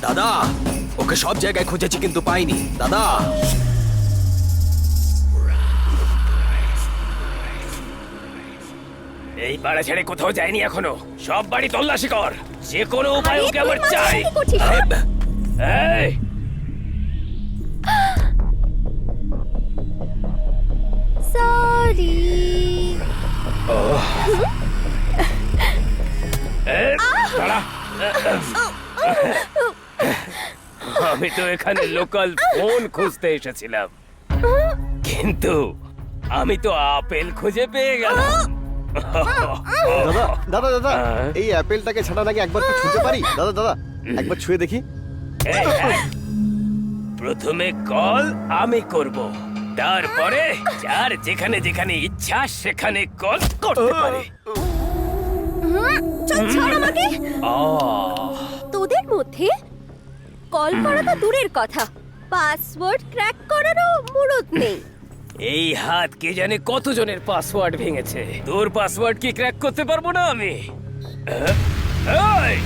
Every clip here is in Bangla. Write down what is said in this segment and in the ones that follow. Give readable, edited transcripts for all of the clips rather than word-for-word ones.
দাদা, ওকে সব জায়গায় খুঁজেছি কিন্তু পাইনি দাদা। এই পাড়া ছেড়ে কোথাও যায়নি এখনো। সব বাড়ি তল্লাশি কর, যে কোনো উপায় ওকে আমার তুই চাই। মাঝখানে কি করছিস? এই সরি। এই, দাঁড়া। আমি তো এখানে লোকাল ফোন খুঁজতে এসেছিলাম, কিন্তু আমি তো আপেল খুঁজে পেয়ে গেলাম। দাদা দাদা দাদা, এই অ্যাপেলটাকে ছাড়া নাকি একবার কি ছুঁতে পারি? দাদা দাদা, একবার ছুঁয়ে দেখি। এই, প্রথমে কল আমি করব, তারপরে যার যেখানে যেখানে ইচ্ছা সেখানে কল করতে পারে। চল ছাড় আমাকে। আহ, তোদের মধ্যে কল করা তো দূরের কথা, পাসওয়ার্ড ক্র্যাক করারও মুরত নেই। এই হাত কে জানে কতজনের পাসওয়ার্ড ভেঙেছে। তোর পাসওয়ার্ড কি ক্র্যাক করতে পারবো না আমি? এই!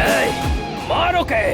এই, মার ওকে!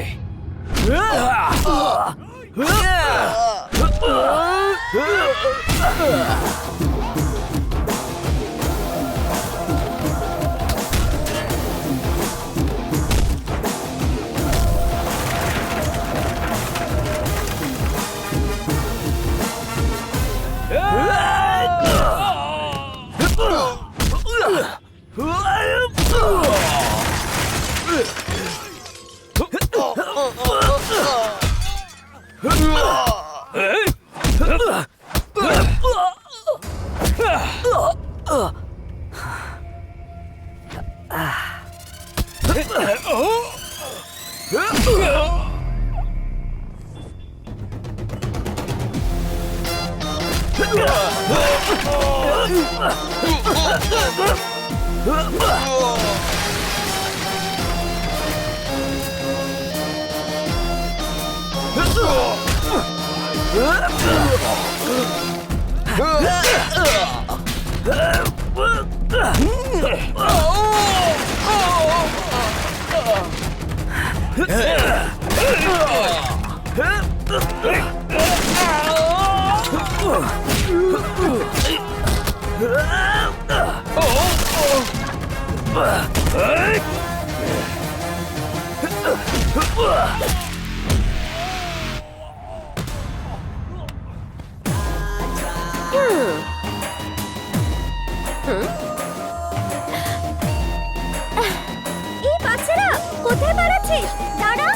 এই বাচ্চারা কোথায় পালাচ্ছিস? দাঁড়া।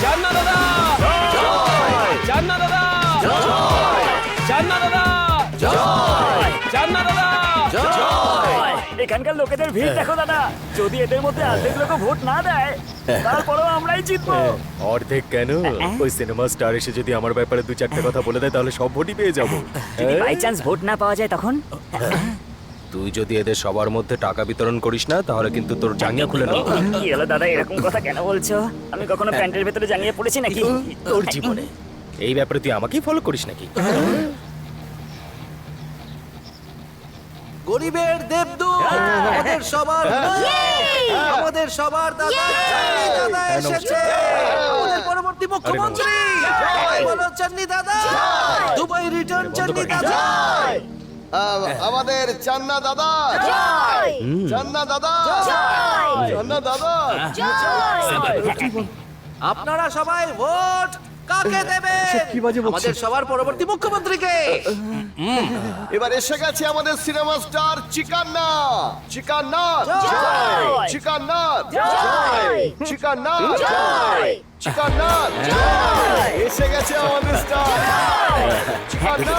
জান্না দাদা! জান্না দাদা! জান্না দাদা! জান্না দাদা! এখানকার লোকেদের ভিড় দেখো দাদা, যদি এদের মধ্যে অর্ধেক লোক ভোট না দেয় তারপরেও আমরাই জিতবো। অর্ধেক কেন? ওই সিনেমা স্টার এসে যদি আমার ব্যাপারে দু চারটে কথা বলে দেয় তাহলে সব ভোটই পেয়ে যাবো। যদি বাই চান্স ভোট না পাওয়া যায় তখন? তুই যদি এদের সবার মধ্যে টাকা বিতরণ করিস না তাহলে কিন্তু তোর জাঙ্গিয়া খুলে নেবো। কি হলো দাদা, এরকম কথা কেন বলছো? আমি কখনো প্যান্টের ভেতরে জাঙ্গিয়ে পড়েছি নাকি? তোর জীবনে এই ব্যাপারে তুই আমাকেই ফলো করিস নাকি? গরিবের দেবদূত আমাদের সবার আমাদের সবার দাদা চান্নি দাদা এসেছে, আমাদের পরবর্তী মুখ্যমন্ত্রী। বলো চান্নি দাদা, দুবাই রিটার্ন চান্নি দাদা। আমাদের চান্না দাদা, জয় চান্না দাদা, জয় চান্না দাদা। জয়। আপনারা সবাই ভোট কাকে দেবেন কি বাজে বকছে? আমাদের সবার পরবর্তী মুখ্যমন্ত্রীকে এবার এসে গেছে আমাদের সিনেমা স্টার চিকান্না চিকান্না চিকান্না চিকান্না চিকান্না এসে গেছে আমাদের স্টার চিকান্না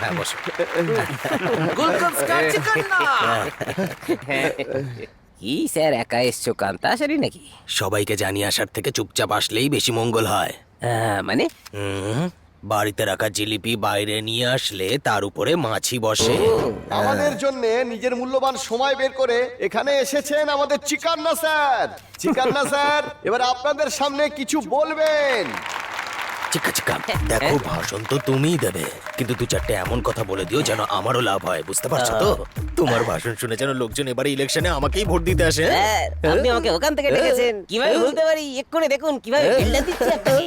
হ্যাঁ বসো। গুলকন স্টার চিকান্না কি স্যার একা এসছো কান্তা আসেনি নাকি? সবাইকে জানিয়ে আসার থেকে চুপচাপ আসলেই বেশি মঙ্গল হয়। মানে বাড়িতে রাখা জিলিপি বাইরে নিয়ে আসলে তার উপরে মাছি বসে। আমাদের জন্য নিজের মূল্যবান সময় বের করে এখানে এসেছেন আমাদের চিকান্না স্যার চিকান্না স্যার এবার আপনাদের সামনে কিছু বলবেন। চিকা চিকা দেখো ভাষণ তো তুমিই দেবে, কিন্তু দু চারটে এমন কথা বলে দিও যেন আমারও লাভ হয়, বুঝতে পারছো তো? তোমার ভাষণ শুনে যেন লোকজন এবারে ইলেকশনে আমাকেই ভোট দিতে আসে। আপনি আমাকে ওখান থেকে ডেকেছেন, কিভাবে বলতে পারি এক্ষুনি দেখুন কিভাবে বিল্ডার দিচ্ছে আপনাকে।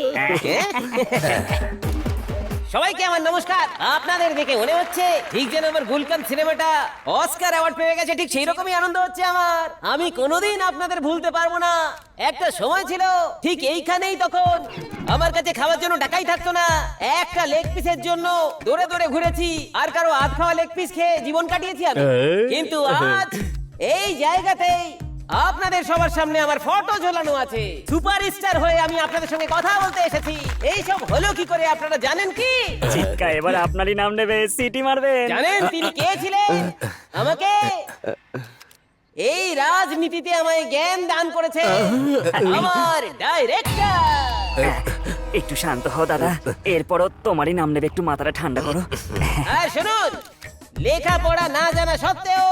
সবাইকে আমার নমস্কার। আপনাদের দেখে মনে হচ্ছে ঠিক যেন আমার গুলকান সিনেমাটা অস্কার অ্যাওয়ার্ড পেয়ে গেছে, ঠিক সেই রকমই আনন্দ হচ্ছে আমার। আমি কোনোদিন আপনাদের ভুলতে পারবো না। একটা সময় ছিল ঠিক এইখানেই, তখন আমার কাছে খাওয়ার জন্য টাকাই থাকতো না। একটা লেগ পিসের জন্য দৌড়ে দৌড়ে ঘুরেছি, আর কারো হাত খাওয়া লেগ পিস খেয়ে জীবন কাটিয়েছি আমি। কিন্তু আজ এই জায়গাতেই আপনাদের সবার সামনে আমার ফটো ঝোলানো আছে। সুপারস্টার হয়ে আমি আপনাদের সঙ্গে কথা বলতে এসেছি। এই সব হলো কি করে আপনারা জানেন কি? চিৎকা এবার আপনারই নাম নেবে, সিটি মারবেন। জানেন তিনি কে ছিলেন? আমাকে এই রাজনীতিতে আমায় জ্ঞান দান করেছে আমার ডাইরেক্টর। একটু শান্ত হও দাদা, এরপরও তোমারই নাম নেবে, একটু মাথাটা ঠান্ডা করো। আর শুনুন, লেখাপড়া না জানা সত্ত্বেও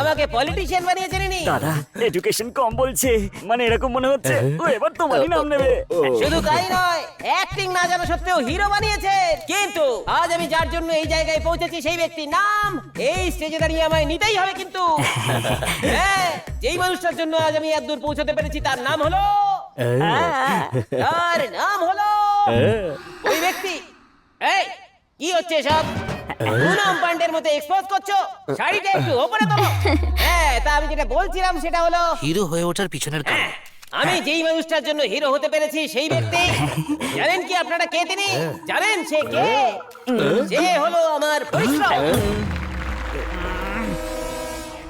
আমাকে পলিটিশিয়ান বানিয়েছেন ইনি। দাদা এডুকেশন কম বলছে, মানে এরকম মনে হচ্ছে ও এবার তোমারই নাম নেবে। শুধু তাই নয়, অ্যাক্টিং না জানা সত্ত্বেও হিরো বানিয়েছে। কিন্তু আজ আমি যার জন্য এই জায়গায় পৌঁছেছি সেই ব্যক্তির নাম এই স্টেজে দাঁড়িয়ে আমায় নিতেই হবে। কিন্তু হ্যাঁ, যেই মানুষটার জন্য আজ আমি এত দূর পৌঁছতে পেরেছি তার নাম হলো ওই ব্যক্তি। এই কি হচ্ছে সব? পুনম পান্ডের মতো এক্সপোজ করছো, শাড়িটা একটু ওপরে তোলো। হ্যাঁ, তা আমি যেটা বলছিলাম সেটা হলো হিরো হয়ে ওঠার পিছনের কারণ আমি যেই মানুষটার জন্য হিরো হতে পেরেছি সেই ব্যক্তি। জানেন কি আপনারা কে তিনি? জানেন সে কে? সে হলো আমার পরিশ্রম।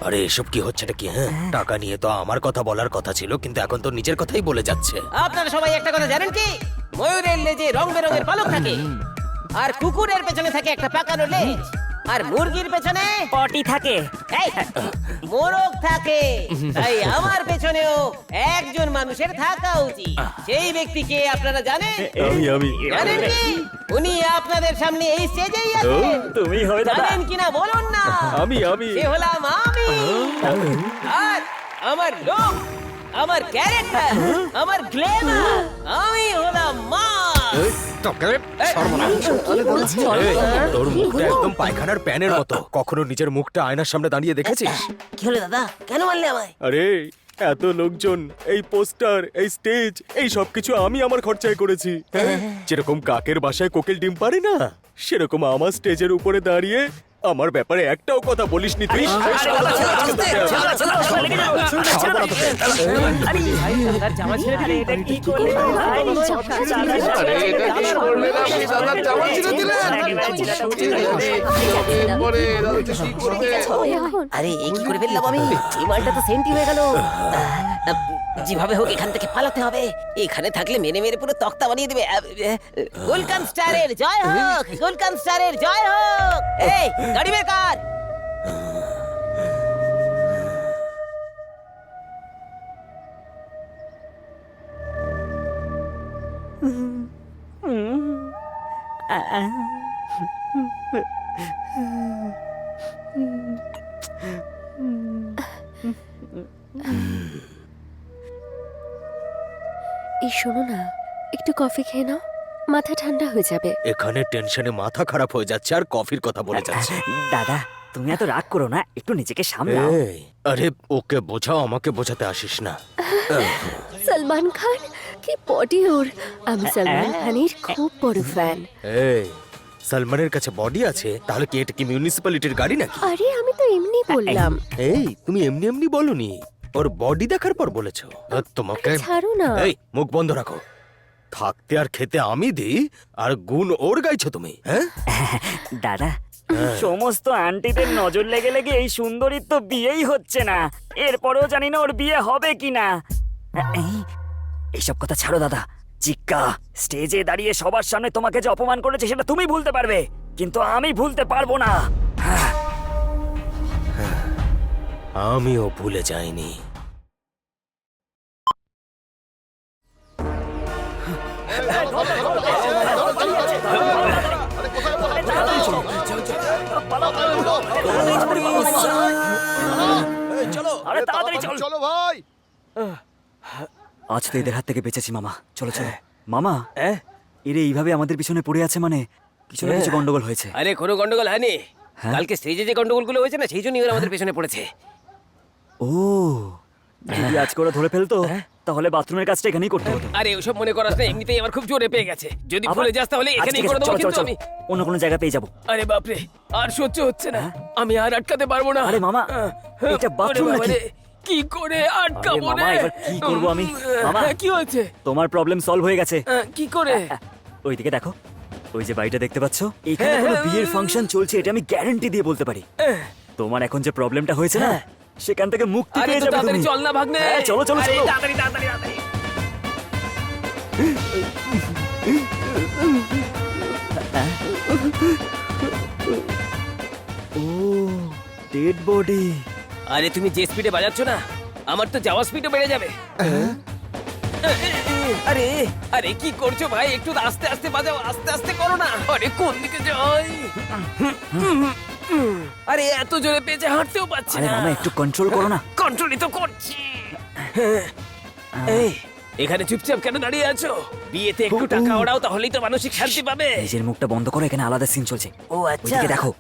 আরে এসব কি হচ্ছেটা কি? হ্যাঁ, টাকা নিয়ে তো আমার কথা বলার কথা ছিল, কিন্তু এখন তো নিজের কথাই বলে যাচ্ছে। আপনারা সবাই একটা কথা জানেন কি? ময়ূরের লেজে রং বেরঙের পালক থাকে, আর কুকুরের পেছনে থাকে একটা পাকানো লেজ, আর মুরগির পেছনে পটি থাকে। এই, মোরগ থাকে। তাই আমার পেছনেও একজন মানুষের থাকা উচিত। সেই ব্যক্তিকে আপনারা জানেন? আমি জানেন কি? উনি আপনাদের সামনে এই স্টেজেই আছেন। তুমি হবে দাদা। জানেন কিনা বলুন না। আমি সে হলাম আমি। আর আমার লোক, আমার ক্যারেক্টার, আমার গ্ল্যামার, আমি হলাম মাস। তোর মুখটা একদম পায়খানার প্যানের মতো। কখনো নিজের মুখটা আয়নার সামনে দাঁড়িয়ে দেখেছিস? কি হলো দাদা, কেন মারলে আমায়? আরে এত লোকজন, এই পোস্টার, এই স্টেজ, এই সবকিছু আমি আমার খরচায় করেছি। যেরকম কাকের বাসায় কোকিল ডিম পারে না, সেরকম আমার স্টেজের উপরে দাঁড়িয়ে আমার ব্যাপারে একটাও কথা বলিসনি তুই। দাদার জামা ছেড়ে দিলে। এটা কি করলে ভাই? আরে এই কি করে ফেললাম আমি? এই মালটা তো সেন্টি হয়ে গেল। যেভাবে হোক এখান থেকে পালাতে হবে। এখানে থাকলে মেরে মেরে পুরো তক্তা বানিয়ে দেবে। গুলকান স্টারের জয় হোক, গুলকান স্টারের জয় হোক। এই গাড়ি বের কর। এই শোনো না, একটু কফি খেয়ে নাও, মাথা ঠান্ডা হয়ে যাবে। এখানে টেনশনে মাথা খারাপ হয়ে যাচ্ছে আর কফির কথা বলে যাচ্ছে। দাদা তুমি এত রাগ করো না, একটু নিজেকে সামলাও। এই, আরে ওকে বোঝাও, আমাকে বোঝাতে আসিস না। সলমান খান কি বডি ওর! আমি সলমান খানের খুব বড় ফ্যান। এই, সালমানের কাছে বডি আছে, তাহলে কি এটা কি মিউনিসিপ্যালিটির গাড়ি নাকি? আরে আমি তো এমনি বললাম। এই, তুমি এমনি এমনি বলনি, ওর বডি দেখার পর বলেছো? তোমাকে ছাড়ো না। এই মুখ বন্ধ রাখো। থাকতে আর খেতে আমি দিই, আর গুণ ওর গাইছো তুমি, হ্যাঁ? দাদা সমস্ত আন্টিদের নজর লেগে লেগে এই সুন্দরীর তো বিয়েই হচ্ছে না, এরপরেও জানি না ওর বিয়ে হবে কিনা। এইসব কথা ছাড়ো দাদা। চিক্কা স্টেজে দাঁড়িয়ে সবার সামনে তোমাকে যে অপমান করেছে সেটা তুমি ভুলতে পারবে, কিন্তু আমি ভুলতে পারবো না। আমিও ভুলে যাইনি। আরে তাড়াতাড়ি চল। চলো ভাই। আজ তো এদের হাত থেকে বেঁচেছি মামা, চলো চলো। মামা এরে এইভাবে আমাদের পিছনে পড়ে আছে মানে কিছু না কিছু গন্ডগোল হয়েছে। আরে কোনো গন্ডগোল হয়নি, কালকে স্টেজে যে গন্ডগোলগুলো হয়েছে না সেই জন্যই ওরা আমাদের পেছনে পড়েছে। ও যদি আজকে ওরা ধরে ফেলতো তাহলে বাথরুমের কাজটা এখানেই করতে হতো। আরে ওসব মনে করাস না, এমনিতেই আমার খুব জোরে পেয়ে গেছে। যদি আবার? ভুলে যাস তাহলে আচ্ছা, এখানেই ঠিক করে আছে, দেবো, চলো, চলো, কিন্তু চলো। আমি অন্য কোনো জায়গা পেয়ে যাবো। আরে বাপরে, আর সহ্য হচ্ছে না, আমি আর আটকাতে পারবো না। আরে মামা, এটা বাথরুম ওরে নাকি? বাবারে, কি করে আটকাবো আরে মামা, রে? এবার কি করবো আমি? মামা। কি হয়েছে? তোমার প্রবলেম সলভ হয়ে গেছে। কি করে? ওইদিকে দেখো, ওই যে বাড়িটা দেখতে পাচ্ছো, এখানে কোনো বিয়ের ফাংশন চলছে, এটা আমি গ্যারান্টি দিয়ে বলতে পারি। তোমার এখন যে প্রবলেমটা হয়েছে না, সেখান থেকে মুক্তি আরে পেয়ে তো যাবে তাড়াতাড়ি তুমি। চল না ভাগ্নে। হ্যাঁ, চলো চলো আরে চলো। তাড়াতাড়ি তাড়াতাড়ি তাড়াতাড়ি। ও ডেড বডি। আরে তুমি যে স্পিডে বাজাচ্ছ না, আমার তো যাওয়া স্পিডও বেড়ে যাবে। আরে আরে কি করছো ভাই, একটু আস্তে আস্তে বাজাও, আস্তে আস্তে করো না। আরে কোন দিকে যাই? আরে এত জোরে পেয়েছে হাঁটতেও পারছি আরে না। মামা একটু কন্ট্রোল করো না। কন্ট্রোলই তো করছি। এই এখানে চুপচাপ কেন দাঁড়িয়ে আছো? বিয়েতে একটু টাকা ওড়াও, তাহলেই তো মানসিক শান্তি পাবে। নিজের মুখটা বন্ধ করো, এখানে আলাদা সিন চলছে। ও আচ্ছা। ওইদিকে দেখো।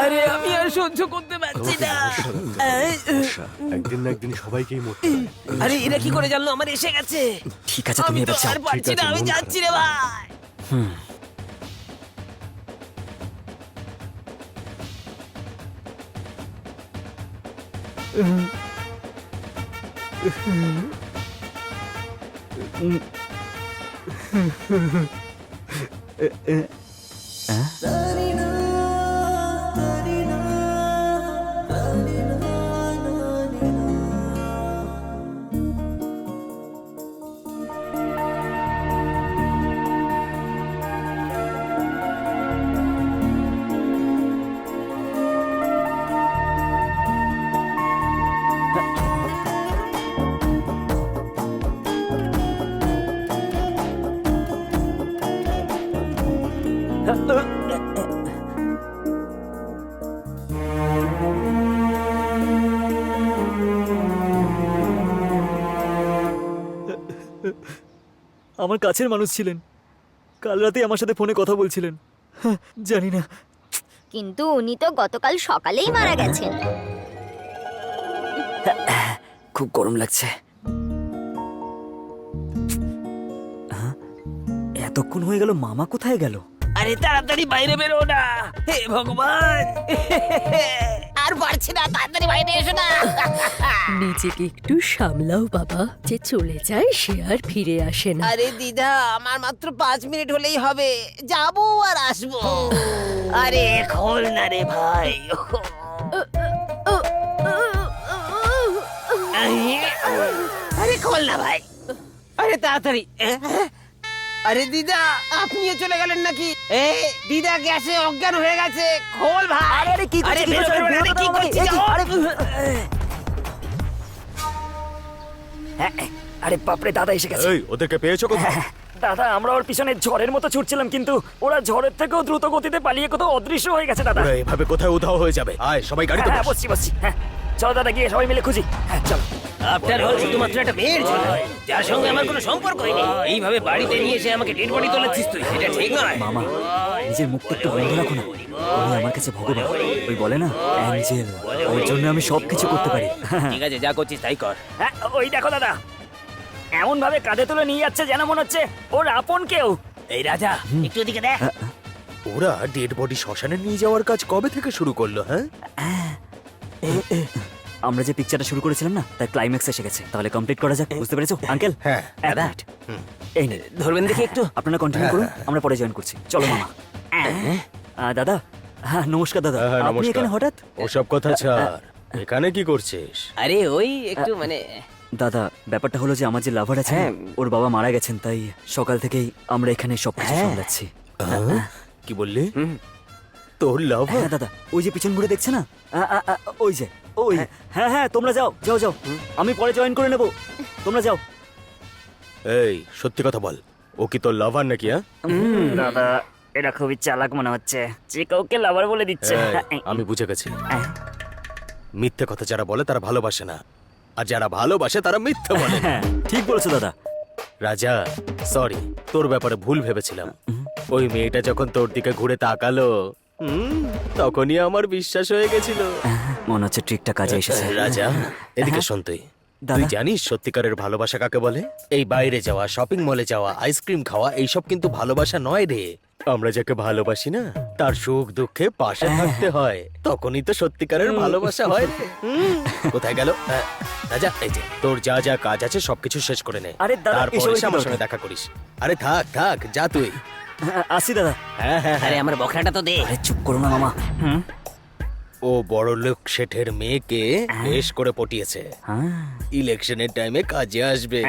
আরে আমি আর সহ্য করতে পারছি না। একদিন না একদিন সবাইকেই মরতে হবে। আরে এরা কি করে জানলো আমার এসে গেছে? ঠিক আছে, তুমি আমি তো এবার যাও। আর পারছি না, আমি যাচ্ছি রে ভাই। আমার কাছের মানুষ ছিলেন, কাল রাতে আমার সাথে ফোনে কথা বলছিলেন। জানি না। কিন্তু উনি তো গতকাল সকালেই মারা গেছেন। খুব গরম লাগছে। এতক্ষণ হয়ে গেল, মামা কোথায় গেল? আরে তাড়াতাড়ি বাইরে বেরো না, হে ভগবান। আর পারছি না, তাড়াতাড়ি বাইরে এসো না। নিজেকে একটু সামলাও বাবা, যে চলে যায় সে আর ফিরে আসে না। আরে দিদা, আমার মাত্র 5 মিনিট হলেই হবে, যাবো আর আসবো। আরে খোল না রে ভাই। আরে খোল না ভাই, আরে তাড়াতাড়ি। আরে দিদা, আপনিও চলে গেলেন নাকি? এ দিদা গ্যাসে অজ্ঞান হয়ে গেছে, খোল ভাই। আরে কি করছিস? আরে কি করছিস? আরে বাপরে, দাদা এসে গেছে। এই ওদেরকে পেয়েছো কোথায়? দাদা আমরা ওর পিছনে ঝড়ের মতো ছুটছিলাম, কিন্তু ওরা ঝড়ের থেকেও দ্রুত গতিতে পালিয়ে কোথাও অদৃশ্য হয়ে গেছে দাদা। ওরা এভাবে কোথায় উধাও হয়ে যাবে? আয় সবাই গাড়িতে হ্যাঁ, বস। বসছি বসছি। হ্যাঁ চলো দাদা, গিয়ে সবাই মিলে খুঁজি। হ্যাঁ চলো। আপনার হল শুধুমাত্র একটা মেয়ের জন্য, যার সঙ্গে আমার কোনো সম্পর্কই নেই। এইভাবে বাড়িতে নিয়ে এসে আমাকে ডেড বডি তোলাচ্ছিস তুই, এটা ঠিক নয়। মামা নিজের মুখটা একটু বন্ধ রাখো না। উনি আমার কাছে ভগবান, ওই বলে না অ্যাঞ্জেল, ওর জন্য আমি সবকিছু করতে পারি। ঠিক আছে, যা করছিস তাই কর। হ্যাঁ ওই দেখো দাদা, এমন ভাবে কাঁধে তুলে নিয়ে যাচ্ছে যেন মনে হচ্ছে ওর আপন কেউ। এই রাজা, একটু ওদিকে দেখ। ওরা ডেড বডি শ্মশানে নিয়ে যাওয়ার কাজ কবে থেকে শুরু করলো, হ্যাঁ? আমরা যে পিকচারটা শুরু করেছিলাম না তার ক্লাইম্যাক্স এসে গেছে, তাহলে কমপ্লিট করা যাক, বুঝতে পেরেছো আঙ্কেল? হ্যাঁ। দাদা এই নিন, ধরবেন দেখি একটু। আপনারা কন্টিনিউ করুন, আমরা পরে জয়েন করছি। চলো মামা। দাদা, হ্যাঁ নমস্কার দাদা। হ্যাঁ, আপনি নমস্কার। এখানে হঠাৎ? ওসব কথা ছাড়, এখানে কি করছিস? আরে ওই একটু মানে দাদা ব্যাপারটা হলো যে আমার যে লাভার আছে হ্যাঁ। ওর বাবা মারা গেছেন, তাই সকাল থেকেই আমরা এখানে সবকিছু হ্যাঁ। সামলাচ্ছি। কি বললি? তোর লাভ? হ্যাঁ দাদা, ওই যে পিছন ঘুরে দেখছে না, ওই যে ওই। হ্যাঁ হ্যাঁ, তোমরা যাও যাও যাও, আমি পরে জয়েন করে নেব, তোমরা যাও। এই সত্যি কথা বল, ও কি তোর লাভার নাকি? হ্যাঁ দাদা এটা খুবই চালাক মনে হচ্ছে, যে কাউকে লাভার বলে দিচ্ছে। আমি বুঝে গেছি, মিথ্যে কথা যারা বলে তারা ভালোবাসে না, আর যারা ভালোবাসে তারা মিথ্যে বলে। হ্যাঁ ঠিক বলেছো দাদা। রাজা সরি, তোর ব্যাপারে ভুল ভেবেছিলাম। ওই মেয়েটা যখন তোর দিকে ঘুরে তাকালো, তখনই আমার বিশ্বাস হয়ে গেছিল। মনে হচ্ছে ট্রিকটা কাজে এসেছে। রাজা এদিকে শোন, তুই তুই জানিস সত্যিকারের ভালোবাসা কাকে বলে? এই বাইরে যাওয়া, শপিং মলে যাওয়া, আইসক্রিম খাওয়া, এইসব কিন্তু ভালোবাসা নয় রে। আমরা যাকে ভালোবাসি না তার সুখ দুঃখে পাশে থাকতে হয়, তখনই তো সত্যিকারের ভালোবাসা হয় রে। কোথায় গেল রাজা? এই যে তোর যা যা কাজ আছে সবকিছু শেষ করে নে, আরে দাদা, তারপর এসবের এসে কি আমার দরকার? সঙ্গে দেখা করিস। আরে থাক থাক, যা তুই। আসি দাদা। হ্যাঁ হ্যাঁ আরে আমার বখরাটা তো দে। আরে চুপ করো না মামা। ও বড়লোক শেঠের মেয়েকে বেশ করে পটিয়েছে, ইলেকশনের টাইমে কাজে আসবে।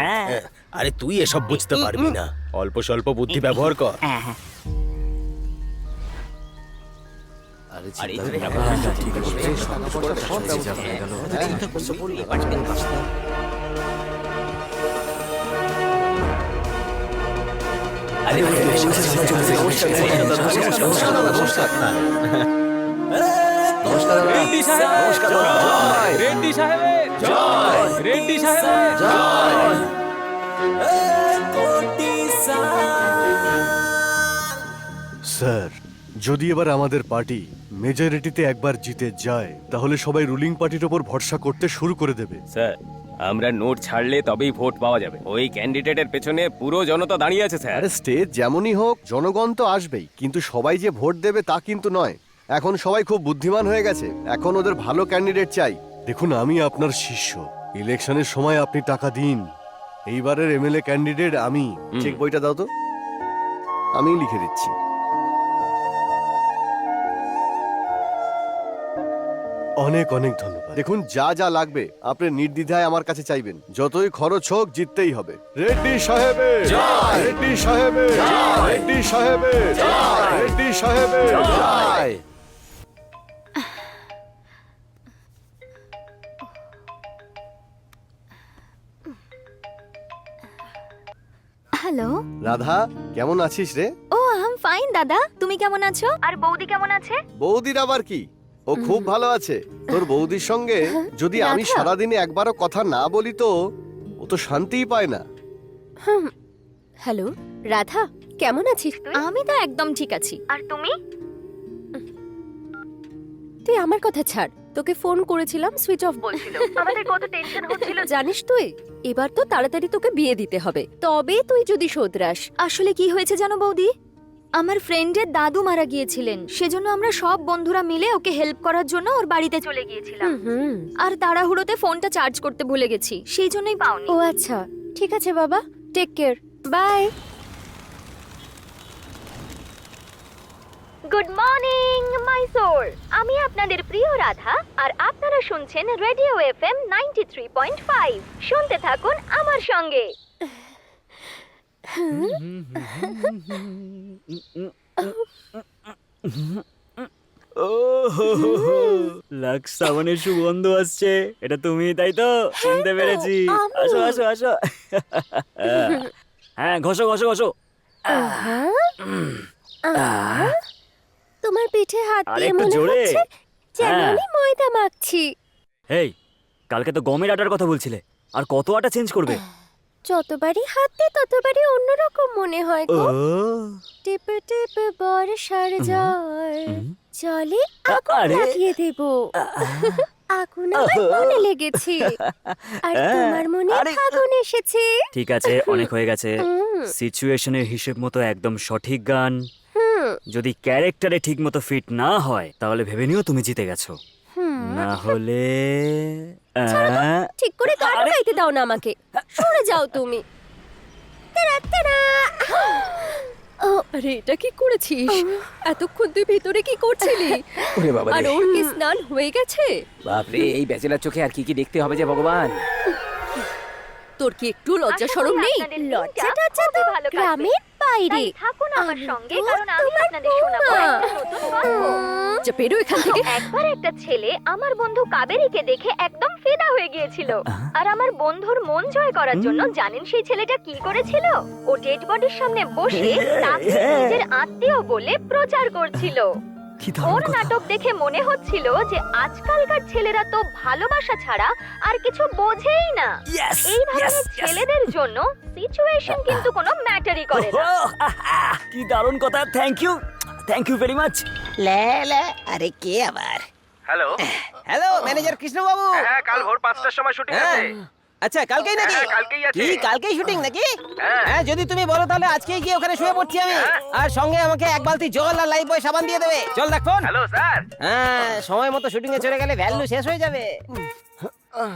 আরে তুই এসব বুঝতে পারবি না, অল্প স্বল্প বুদ্ধি ব্যবহার কর। স্যার, যদি এবার আমাদের পার্টি মেজরিটিতে একবার জিতে যায় তাহলে সবাই রুলিং পার্টির ওপর ভরসা করতে শুরু করে দেবে। স্যার আমরা নোট ছাড়লে তবেই ভোট পাওয়া যাবে। ওই ক্যান্ডিডেটের পেছনে পুরো জনতা দাঁড়িয়ে আছে স্যার। আরে স্টেজ যেমনই হোক জনগণ তো আসবেই, কিন্তু সবাই যে ভোট দেবে তা কিন্তু নয়। এখন সবাই খুব বুদ্ধিমান হয়ে গেছে, এখন ওদের ভালো ক্যান্ডিডেট চাই। দেখুন, আমি আপনার শিষ্য, ইলেকশনের সময় আপনি টাকা দিন। এইবারের এমএলএ ক্যান্ডিডেট আমি। চেক বইটা দাও তো, আমি লিখে দিচ্ছি। অনেক অনেক ধন্যবাদ। দেখুন, যা যা লাগবে আপনি নির্দ্বিধায় আমার কাছে চাইবেন, যতই খরচ হোক জিততেই হবে। রেড্ডি সাহেবের জয়, রেড্ডি সাহেবের জয়, রেড্ডি সাহেবের জয়, রেড্ডি সাহেবের জয়। হ্যালো। রাধা, কেমন আছিস রে? ও আম ফাইন দাদা, তুমি কেমন আছো? আর বৌদি কেমন আছে? বৌদির আবার কি, ও খুব ভালো আছে। তোর বৌদির সঙ্গে যদি আমি রাধা? সারাদিনে একবারও কথা না বলি তো ও তো শান্তিই পায় না। হ্যালো রাধা, কেমন আছিস তুই? আমি তো একদম ঠিক আছি। আর তুমি? তুই আমার কথা ছাড়, তোকে ফোন করেছিলাম, সুইচ অফ বলছিল। আমাদের কত টেনশন হচ্ছিল জানিস তুই। এবার তো তাড়াতাড়ি তোকে বিয়ে দিতে হবে, তবে তুই যদি শোধরাস। আসলে কি হয়েছে জানো বৌদি, আমার ফ্রেন্ডের দাদু মারা গিয়েছিলেন, সেজন্য আমরা সব বন্ধুরা মিলে ওকে হেল্প করার জন্য ওর বাড়িতে চলে গিয়েছিলাম। আর তাড়াহুড়োতে ফোনটা চার্জ করতে ভুলে গেছি, সেই জন্যই পাওনি। ও আচ্ছা, ঠিক আছে বাবা, take care, bye. Good morning Mysore, আমি আপনাদের প্রিয় রাধা, আর আপনারা শুনছেন রেডিও এফএম 93.5। শুনতে থাকুন আমার সঙ্গে। লাক্স সাবানের সুগন্ধ আসছে, এটা তুমি তাই তো? চিনতে পেরেছি। আসো আসো আসো। হ্যাঁ ঘষো ঘষো ঘষো। তোমার পিঠে হাত আর দিয়ে একটু মনে জোরে। হচ্ছে যেন হ্যাঁ। আমি ময়দা মাখছি। এই কালকে তো গমের আটার কথা বলছিলে, আর কত আটা চেঞ্জ করবে? যতবারই হাত দিই ততবারই অন্যরকম মনে হয় ও গো। টিপে টিপে বর্ষার জল জলে আগুন আরে। লাগিয়ে দেব। আগুন আমার মনে লেগেছে, আর তোমার মনে আরে। আগুন এসেছে। ঠিক আছে, অনেক হয়ে গেছে। সিচুয়েশনের হিসেব মতো একদম সঠিক গান। যদি ক্যারেক্টারে ঠিক মতো ফিট না হয় তাহলে ভেবে নিও তুমি জিতে গেছো। না হলে ঠিক করে গান গাইতে দাও না আমাকে, সরে যাও তুমি। তারা, তারা। আরে এটা কি করেছিস? এতক্ষণ তুই ভিতরে কি করছিলি? ওরে বাবা আর রে। ওর কি স্নান হয়ে গেছে? বাপরে, এই ব্যাচেলার চোখে আর কি কি দেখতে হবে যে ভগবান। তোর কি একটু লজ্জা শরম নেই? লজ্জাটা তো গ্রামের বাইরে। থাকুন আমার সঙ্গে, তো কারণ আমি তোমার আপনাদের শোনাবো বৌমা। একটা নতুন গল্প। যা বেরো এখান থেকে। একবার একটা ছেলে আমার বন্ধু কাবেরীকে দেখে একদম ফিদা হয়ে গিয়েছিল। আর আমার বন্ধুর মন জয় করার জন্য জানেন সেই ছেলেটা কি করেছিল? ও ডেড বডির সামনে বসে তাকে নিজের আত্মীয় বলে প্রচার করছিল। কি ওর দারুণ কথা। নাটক দেখে মনে হচ্ছিল যে আজকালকার ছেলেরা তো ভালোবাসা ছাড়া আর কিছু বোঝেই না। Yes, এই yes, ধরনের yes. ছেলেদের জন্য সিচুয়েশন কিন্তু কোনো ম্যাটারই করে না। কি দারুণ কথা, থ্যাংক ইউ ভেরি মাচ। আরে কে আবার? হ্যালো, হ্যালো ম্যানেজার কৃষ্ণবাবু। হ্যাঁ কাল ভোর 5টার সময় শুটিং হ্যাঁ। আচ্ছা কালকেই নাকি? হ্যাঁ, কালকেই আছে। কি কালকেই শুটিং নাকি? হ্যাঁ। হ্যাঁ যদি তুমি বলো তাহলে আজকেই গিয়ে ওখানে শুয়ে পড়ছি আমি। আর সঙ্গে আমাকে এক বালতি জল আর লাইফ বয় সাবান দিয়ে দেবে। চল দেখ ফোন। Hello sir. হ্যাঁ সময় মতো শুটিং এ চলে গেলে ভ্যালু শেষ হয়ে যাবে।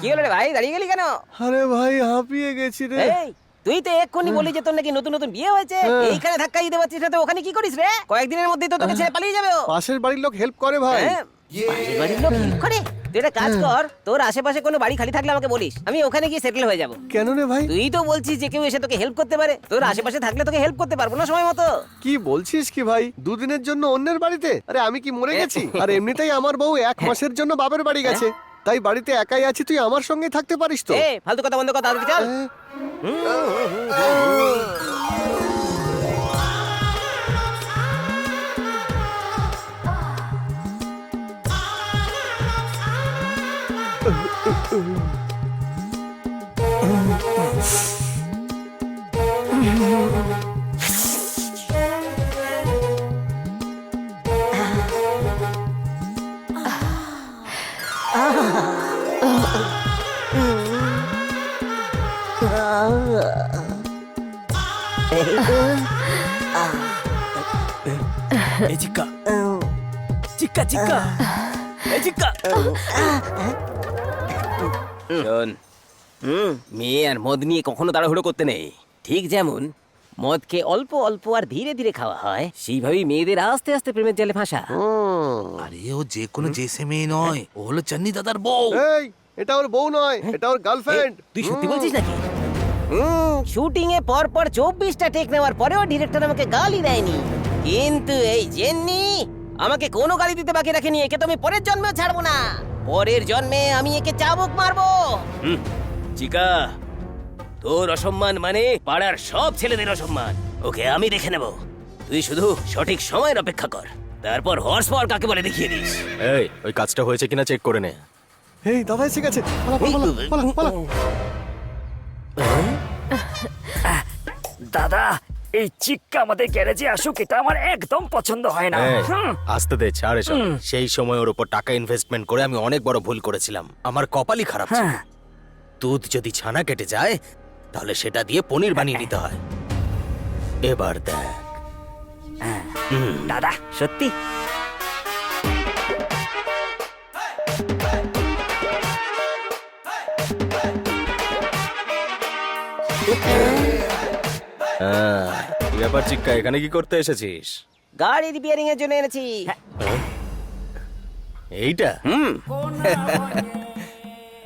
কি হলো রে ভাই, দাঁড়িয়ে গেলি কেন? আরে ভাই হাঁপিয়ে গেছি রে। এই তুই তো এক্ষুনি বলি যে তোর নাকি নতুন নতুন বিয়ে হয়েছে, এইখানে ধাক্কা দিতে পারছিস না তো ওখানে কি করিস রে? কয়েকদিনের মধ্যেই তো তোকে ছেড়ে পালিয়ে যাবে ও। পাশের বাড়ির লোক হেল্প করে ভাই। হ্যাঁ, পাশের বাড়ির লোক help করে? তুই একটা কাজ কর, তোর আশেপাশে কোনো বাড়ি খালি থাকলে আমাকে বলিস, আমি ওখানে গিয়ে সেটেল হয়ে যাব। কেন রে ভাই? তুই তো বলছিস যে কেউ এসে তোকে হেল্প করতে পারে, তোর আশেপাশে থাকলে তোকে হেল্প করতে পারবো না সময় মতো। কি বলছিস কি ভাই? দুদিনের জন্য অন্যের বাড়িতে? আরে আমি কি মরে গেছি? আর এমনিতেই আমার বউ 1 মাসের জন্য বাপের বাড়ি গেছে, তাই বাড়িতে একাই আছি, তুই আমার সঙ্গে থাকতে পারিস তো? এ ফালতু কথা বন্ধ কর, তাড়াতাড়ি চল। এই চিক্কা চিক্কা চিক্কা এই চিক্কা। শোন, মেয়ে আর মদ নিয়ে কখনো তাড়াহুড়ো করতে নেই। ঠিক যেমন মদকে অল্প অল্প আর ধীরে ধীরে খাওয়া হয়, সেইভাবেই মেয়েদের আস্তে আস্তে প্রেমের জালে ফাঁসা। আরে ও যে কোনো জেসে মেয়ে নয়, ও হলো চান্নি দাদার বউ। এই এটা ওর বউ নয়, এটা ওর গার্লফ্রেন্ড। তুই সত্যি বলছিস নাকি? শুটিং এ পর পর 24টা টেক নেওয়ার পরেও ডিরেক্টর আমাকে গালি দেয়নি, কিন্তু এই জেন্নি আমাকে কোনো গালি দিতে বাকি রাখেনি। একে তো আমি পরের জন্মেও ছাড়বো না, পরের জন্মে আমি একে চাবুক মারবো। চিকা, তোর অসম্মান মানে পাড়ার সব ছেলেদের অসম্মান। ওকে আমি দেখে নেব, তুই শুধু সঠিক সময়ের অপেক্ষা কর, তারপর হর্স পাওয়ার কাকে বলে দেখিয়ে দিস। এই ওই কাজটা হয়েছে কিনা চেক করে নে। এই দাদা এসে গেছে, পালা, পালা, পালা, পালা, পালা। দাদা, এই চিক্কা আমাদের গ্যারেজে আসুক এটা আমার একদম পছন্দ হয় না। এই, আসতে দে, ছাড় এসব। সেই সময় ওর উপর টাকা ইনভেস্টমেন্ট করে আমি অনেক বড় ভুল করেছিলাম, আমার কপালই খারাপ ছিল। হ্যাঁ। দুধ যদি ছানা কেটে যায় তাহলে সেটা দিয়ে পনির বানিয়ে নিতে হয়। এবার দেখ। দাদা সত্যি হ্যাঁ, কি ব্যাপার চিক্কা, এখানে কি করতে এসেছিস? গাড়ি রিপেয়ারিং এর জন্য এনেছি। এইটা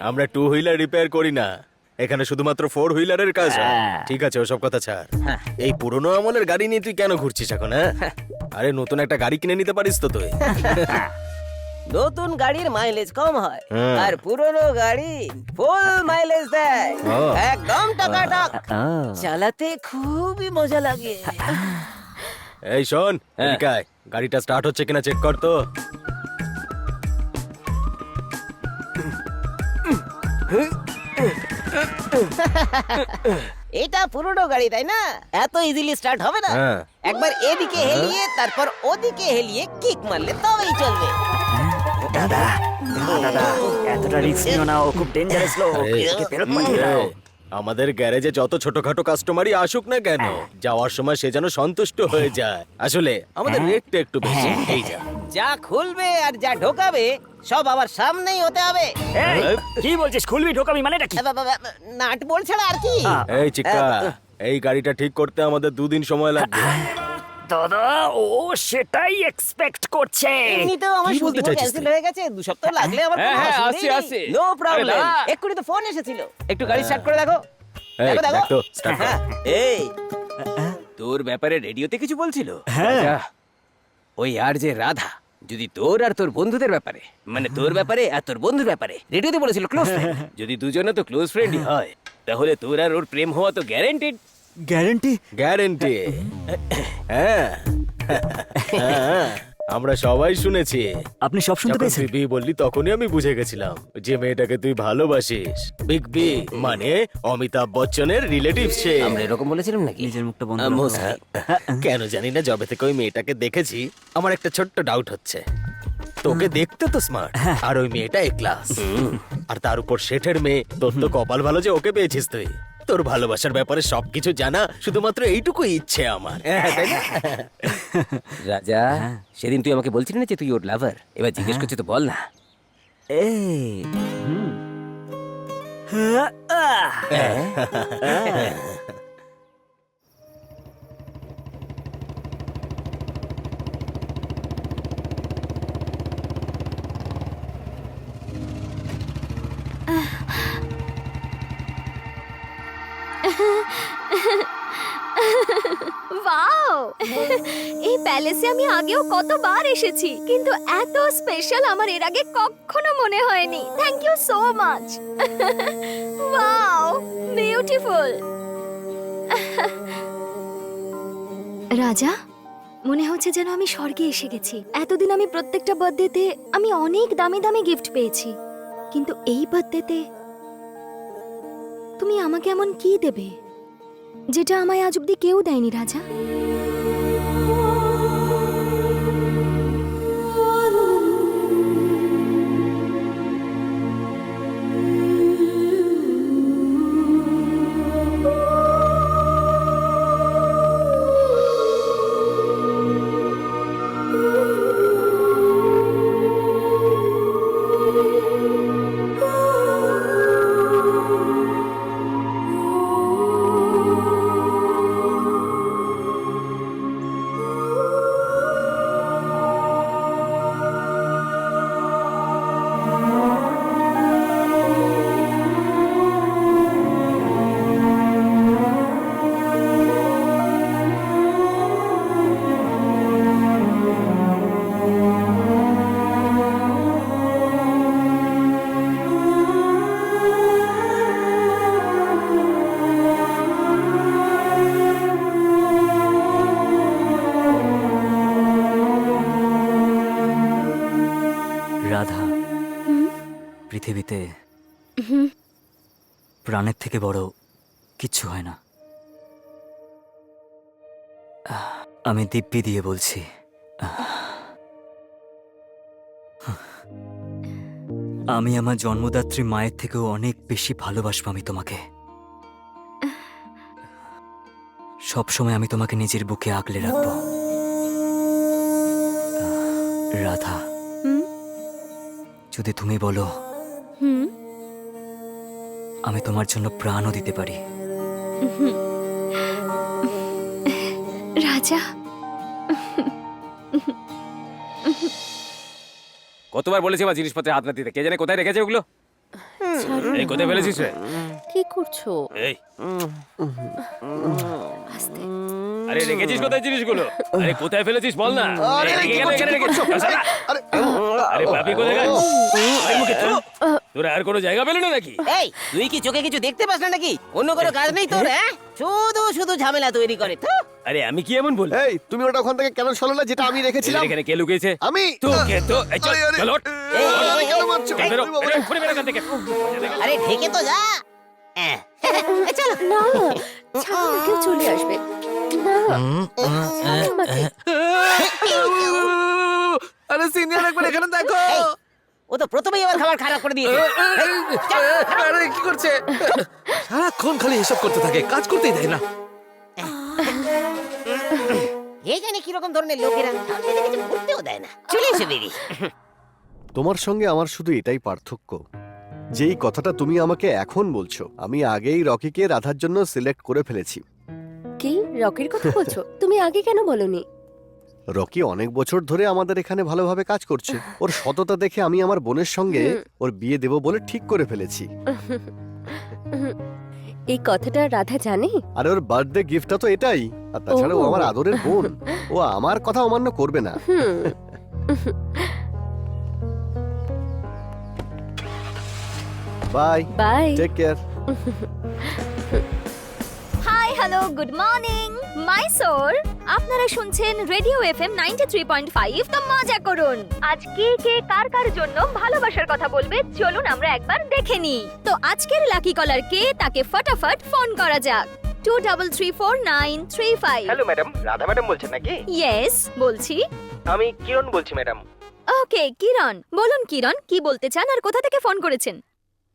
আমরা 2 হুইলার রিপেয়ার করি না, এখানে শুধুমাত্র 4 হুইলারের কাজ হয়। ঠিক আছে ওসব কথা ছাড়, এই পুরনো আমলের গাড়ি নিয়ে তুই কেন ঘুরছিস এখন? হ্যাঁ, আরে নতুন একটা গাড়ি কিনে নিতে পারিস তো তুই। নতুন গাড়ির মাইলেজ কম হয়, হুম। আর পুরনো গাড়ি ফুল মাইলেজ দেয়, ও। একদম টাকাটাক। চালাতে খুবই মজা লাগে। এই শোন, এদিকে আয়, গাড়িটা স্টার্ট হচ্ছে কিনা চেক কর তো। এটা পুরনো গাড়ি তাই না, এত ইজিলি স্টার্ট হবে না। হ্যাঁ। একবার এদিকে হেলিয়ে তারপর ওদিকে হেলিয়ে কিক মারলে তবেই চলবে। দাদা দাদা এতটা রিস্ক নিও না, ও খুব ডেঞ্জারাস লোক, আরে, একে ফেরত পাঠিয়ে দাও। আমাদের গ্যারেজে যত ছোটখাটো কাস্টমারই আসুক না কেন, যাওয়ার সময় সে যেন সন্তুষ্ট হয়ে যায়। আসলে আমাদের রেটটা একটু বেশি। এই যা যা খুলবে আর যা ঢোকাবে সব আমার সামনেই হতে হবে। এই, কি বলছিস খুলবি ঢোকাবি মানেটা কি? নাট বলছে না আর কি। এই চিকা, এই গাড়িটা ঠিক করতে আমাদের 2 দিন সময় লাগবে। দাদা ও সেটাই এক্সপেক্ট করছে। এমনিতেও আমার কি বলতে শুটিং চাইছিস ক্যান্সেল তুই? হয়ে গেছে, 2 সপ্তাহ লাগলে আমার কোনো হ্যাঁ, অসুবিধাই আসছি। নেই। No problem. আরে দাঁড়া। এক্ষুনি তো ফোন এসেছিল, একটু গাড়ি স্টার্ট করে দেখো। এই, দেখো, দেখো। দেখ তো, start কর। হ্যাঁ, এই তোর ব্যাপারে রেডিওতে কিছু বলছিল? হ্যাঁ। রাজা, ওই আর যে রাধা যদি তোর আর তোর বন্ধুদের ব্যাপারে, মানে তোর ব্যাপারে আর তোর বন্ধুর ব্যাপারে রেডিওতে বলেছিল ক্লোজ ফ্রেন্ড, যদি দুজনে তো ক্লোজ ফ্রেন্ডই হয় তাহলে তোর আর ওর প্রেম হওয়া তো গ্যারান্টেড। গ্যারান্টি? গ্যারেন্টি। হ্যাঁ, হ্যাঁ, আমরা সবাই শুনেছি। আপনি সব শুনতে যখন পেয়েছেন? তুই বি বললি তখনই আমি বুঝে গেছিলাম যে মেয়েটাকে তুই ভালোবাসিস। বিগ বি মানে অমিতাভ বচ্চনের রিলেটিভ সে। আমরা এরকম বলেছিলাম নাকি? নিজের মুখটা বন্ধ আহ, রাখো। mostly। কেন জানি না, যবে থেকে ওই মেয়েটাকে দেখেছি আমার একটা ছোট্ট ডাউট হচ্ছে। তোকে দেখতে তো স্মার্ট, আর ওই মেয়েটা এ ক্লাস, আর তার উপর শেঠের মেয়ে। তোর তো কপাল ভালো যে ওকে পেয়েছিস তুই। তোর ভালোবাসার ব্যাপারে সবকিছু জানা, শুধুমাত্র এইটুকুই ইচ্ছে আমার। তাই না? রাজা, সেদিন তুই আমাকে বলছিলি না যে তুই ওর লাভার, এবার জিজ্ঞেস করছি তো বল না। এই হ্যাঁ, ওয়াও! এই প্যালেসে আমি আগেও কতবার এসেছি, কিন্তু এত স্পেশাল আমার এর আগে কখনো মনে হয়নি। Thank you so much. Wow, beautiful. Raja, মনে হচ্ছে যেন আমি স্বর্গে এসে গেছি। এতদিন আমি প্রত্যেকটা বার্থডেতে আমি অনেক দামি দামি গিফট পেয়েছি, কিন্তু এই বার্থডেতে তুমি আমাকে এমন কি দেবে যেটা আমায় আজ অব্দি কেউ দেয়নি রাজা? রাধা, পৃথিবীতে প্রাণের থেকে বড় কিচ্ছু হয় না। আমি দিব্যি দিয়ে বলছি, আমি আমার জন্মদাত্রী মায়ের থেকেও অনেক বেশি ভালোবাসবো আমি তোমাকে। সবসময় আমি তোমাকে নিজের বুকে আগলে রাখবো। রাধা, যদি তুমি বলো আমি তোমার জন্য প্রাণও দিতে পারি। রাজা, কতবার বলেছি আমার জিনিসপত্রে হাত না দিতে, কে জানে কোথায় রেখেছে ওগুলো? এই কোথায় ফেলেছিস রে? কি করছো? এই, আস্তে। আরে রেখেছিস কোথায় জিনিসগুলো? আরে কোথায় ফেলেছিস বল না। আরে, এই, কি এখানে, করছো, এখানে কি রেখেছিস। করছো? আরে, আরে পাপি কোথায় গেল? আরে মুখে থু। তোরা আর কোনো জায়গা পেলে না নাকি? এই, তুই কি চোখে কিছু দেখতে পাস না নাকি? অন্য কোনো কাজ নেই তোর? হ্যাঁ, শুধু শুধু ঝামেলা তৈরি করে। থু। আরে আমি কি এমন বলি? এই, তুমি ওটা ওখান থেকে কেন সরালে যেটা আমি রেখেছিলাম? এখানে কে লুকিয়েছে? আমি তোকে তো এই চল, আরে, আরে, চল ওঠ। এই, আরে, কেন মারছো? চল বেরো, আরে, বাবা, বেরো, এক্ষুনি বেরো এখান থেকে। আরে ঢেকে তো যা। চলো। না, ছাড়ো, কেউ চলে আসবে। না, ছাড়ো আমাকে। আরে সিনিয়র একবার এখানে দেখো। ও তো প্রথমেই আমার খাবার খারাপ করে দিয়েছে। আরে কি করছে? সারাক্ষণ খালি এসব করতে থাকে, কাজ করতেই দেয় না। এখানে কিরকম ধরনের লোকেরা সামনে থেকে কিছু ঘুরতেও দেয় না। চলে এসো দিদি। তোমার সঙ্গে আমার শুধু এটাই পার্থক্য, যেই কথাটা তুমি আমাকে এখন বলছো আমি আগেই রকিকে রাধার জন্য সিলেক্ট করে ফেলেছি। কি রকির কথা বলছো? তুমি আগে কেন বলনি? রকি অনেক বছর ধরে আমাদের এখানে ভালোভাবে কাজ করছে, ওর সততা দেখে আমি আমার বোনের সঙ্গে ওর বিয়ে দেব বলে ঠিক করে ফেলেছি। এই কথাটা রাধা জানে? আর ওর বার্থডে গিফটটা তো এটাই, আর তাছাড়া ও ও। আমার আদরের বোন, ও আমার কথা অমান্য করবে না। Bye bye. Take care. Hi hello good morning Mysore. আপনারা শুনছেন রেডিও এফএম 93.5। তো মজা করুন। আজ কে কে কার কার জন্য ভালোবাসার কথা বলবে চলুন আমরা একবার দেখে নিই। তো আজকের লাকি কলার কে তাকে ফটাফট ফোন করা যাক। 23349335। হ্যালো ম্যাডাম, রাধা ম্যাডাম বলছেন নাকি? ইয়েস বলছি। আমি কিরণ বলছি ম্যাডাম। ওকে কিরণ, বলুন কিরণ কি বলতে চান আর কোথা থেকে ফোন করেছেন?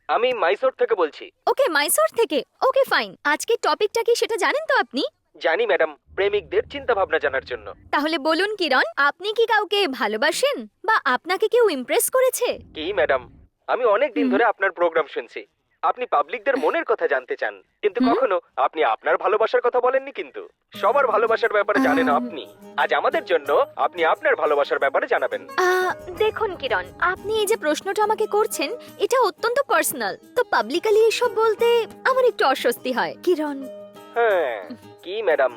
আমি মাইসোর থেকে বলছি। ওকে মাইসোর থেকে। Okay fine. আজকে টপিকটা কি সেটা জানেন তো আপনি? জানি ম্যাডাম, প্রেমিকদের চিন্তা ভাবনা জানার জন্য। তাহলে বলুন কিরণ, আপনি কি কাউকে ভালোবাসেন বা আপনাকে কেউ ইমপ্রেস করেছে? কি ম্যাডাম, আমি অনেক দিন ধরে আপনার প্রোগ্রাম শুনছি। আপনি পাবলিকদের মনের কথা জানতে চান, কিন্তু কখনো আপনি আপনার ভালোবাসার কথা বলেননি। কিন্তু সবার ভালোবাসার ব্যাপারে জানেন আপনি। আজ আমাদের জন্য আপনি আপনার ভালোবাসার ব্যাপারে জানাবেন। দেখুন কিরণ, আপনি এই যে প্রশ্নটা আমাকে করছেন এটা অত্যন্ত পার্সোনাল, তো পাবলিকালি এসব বলতে আমার একটু অস্বস্তি হয় কিরণ। হ্যাঁ, কি ম্যাডাম,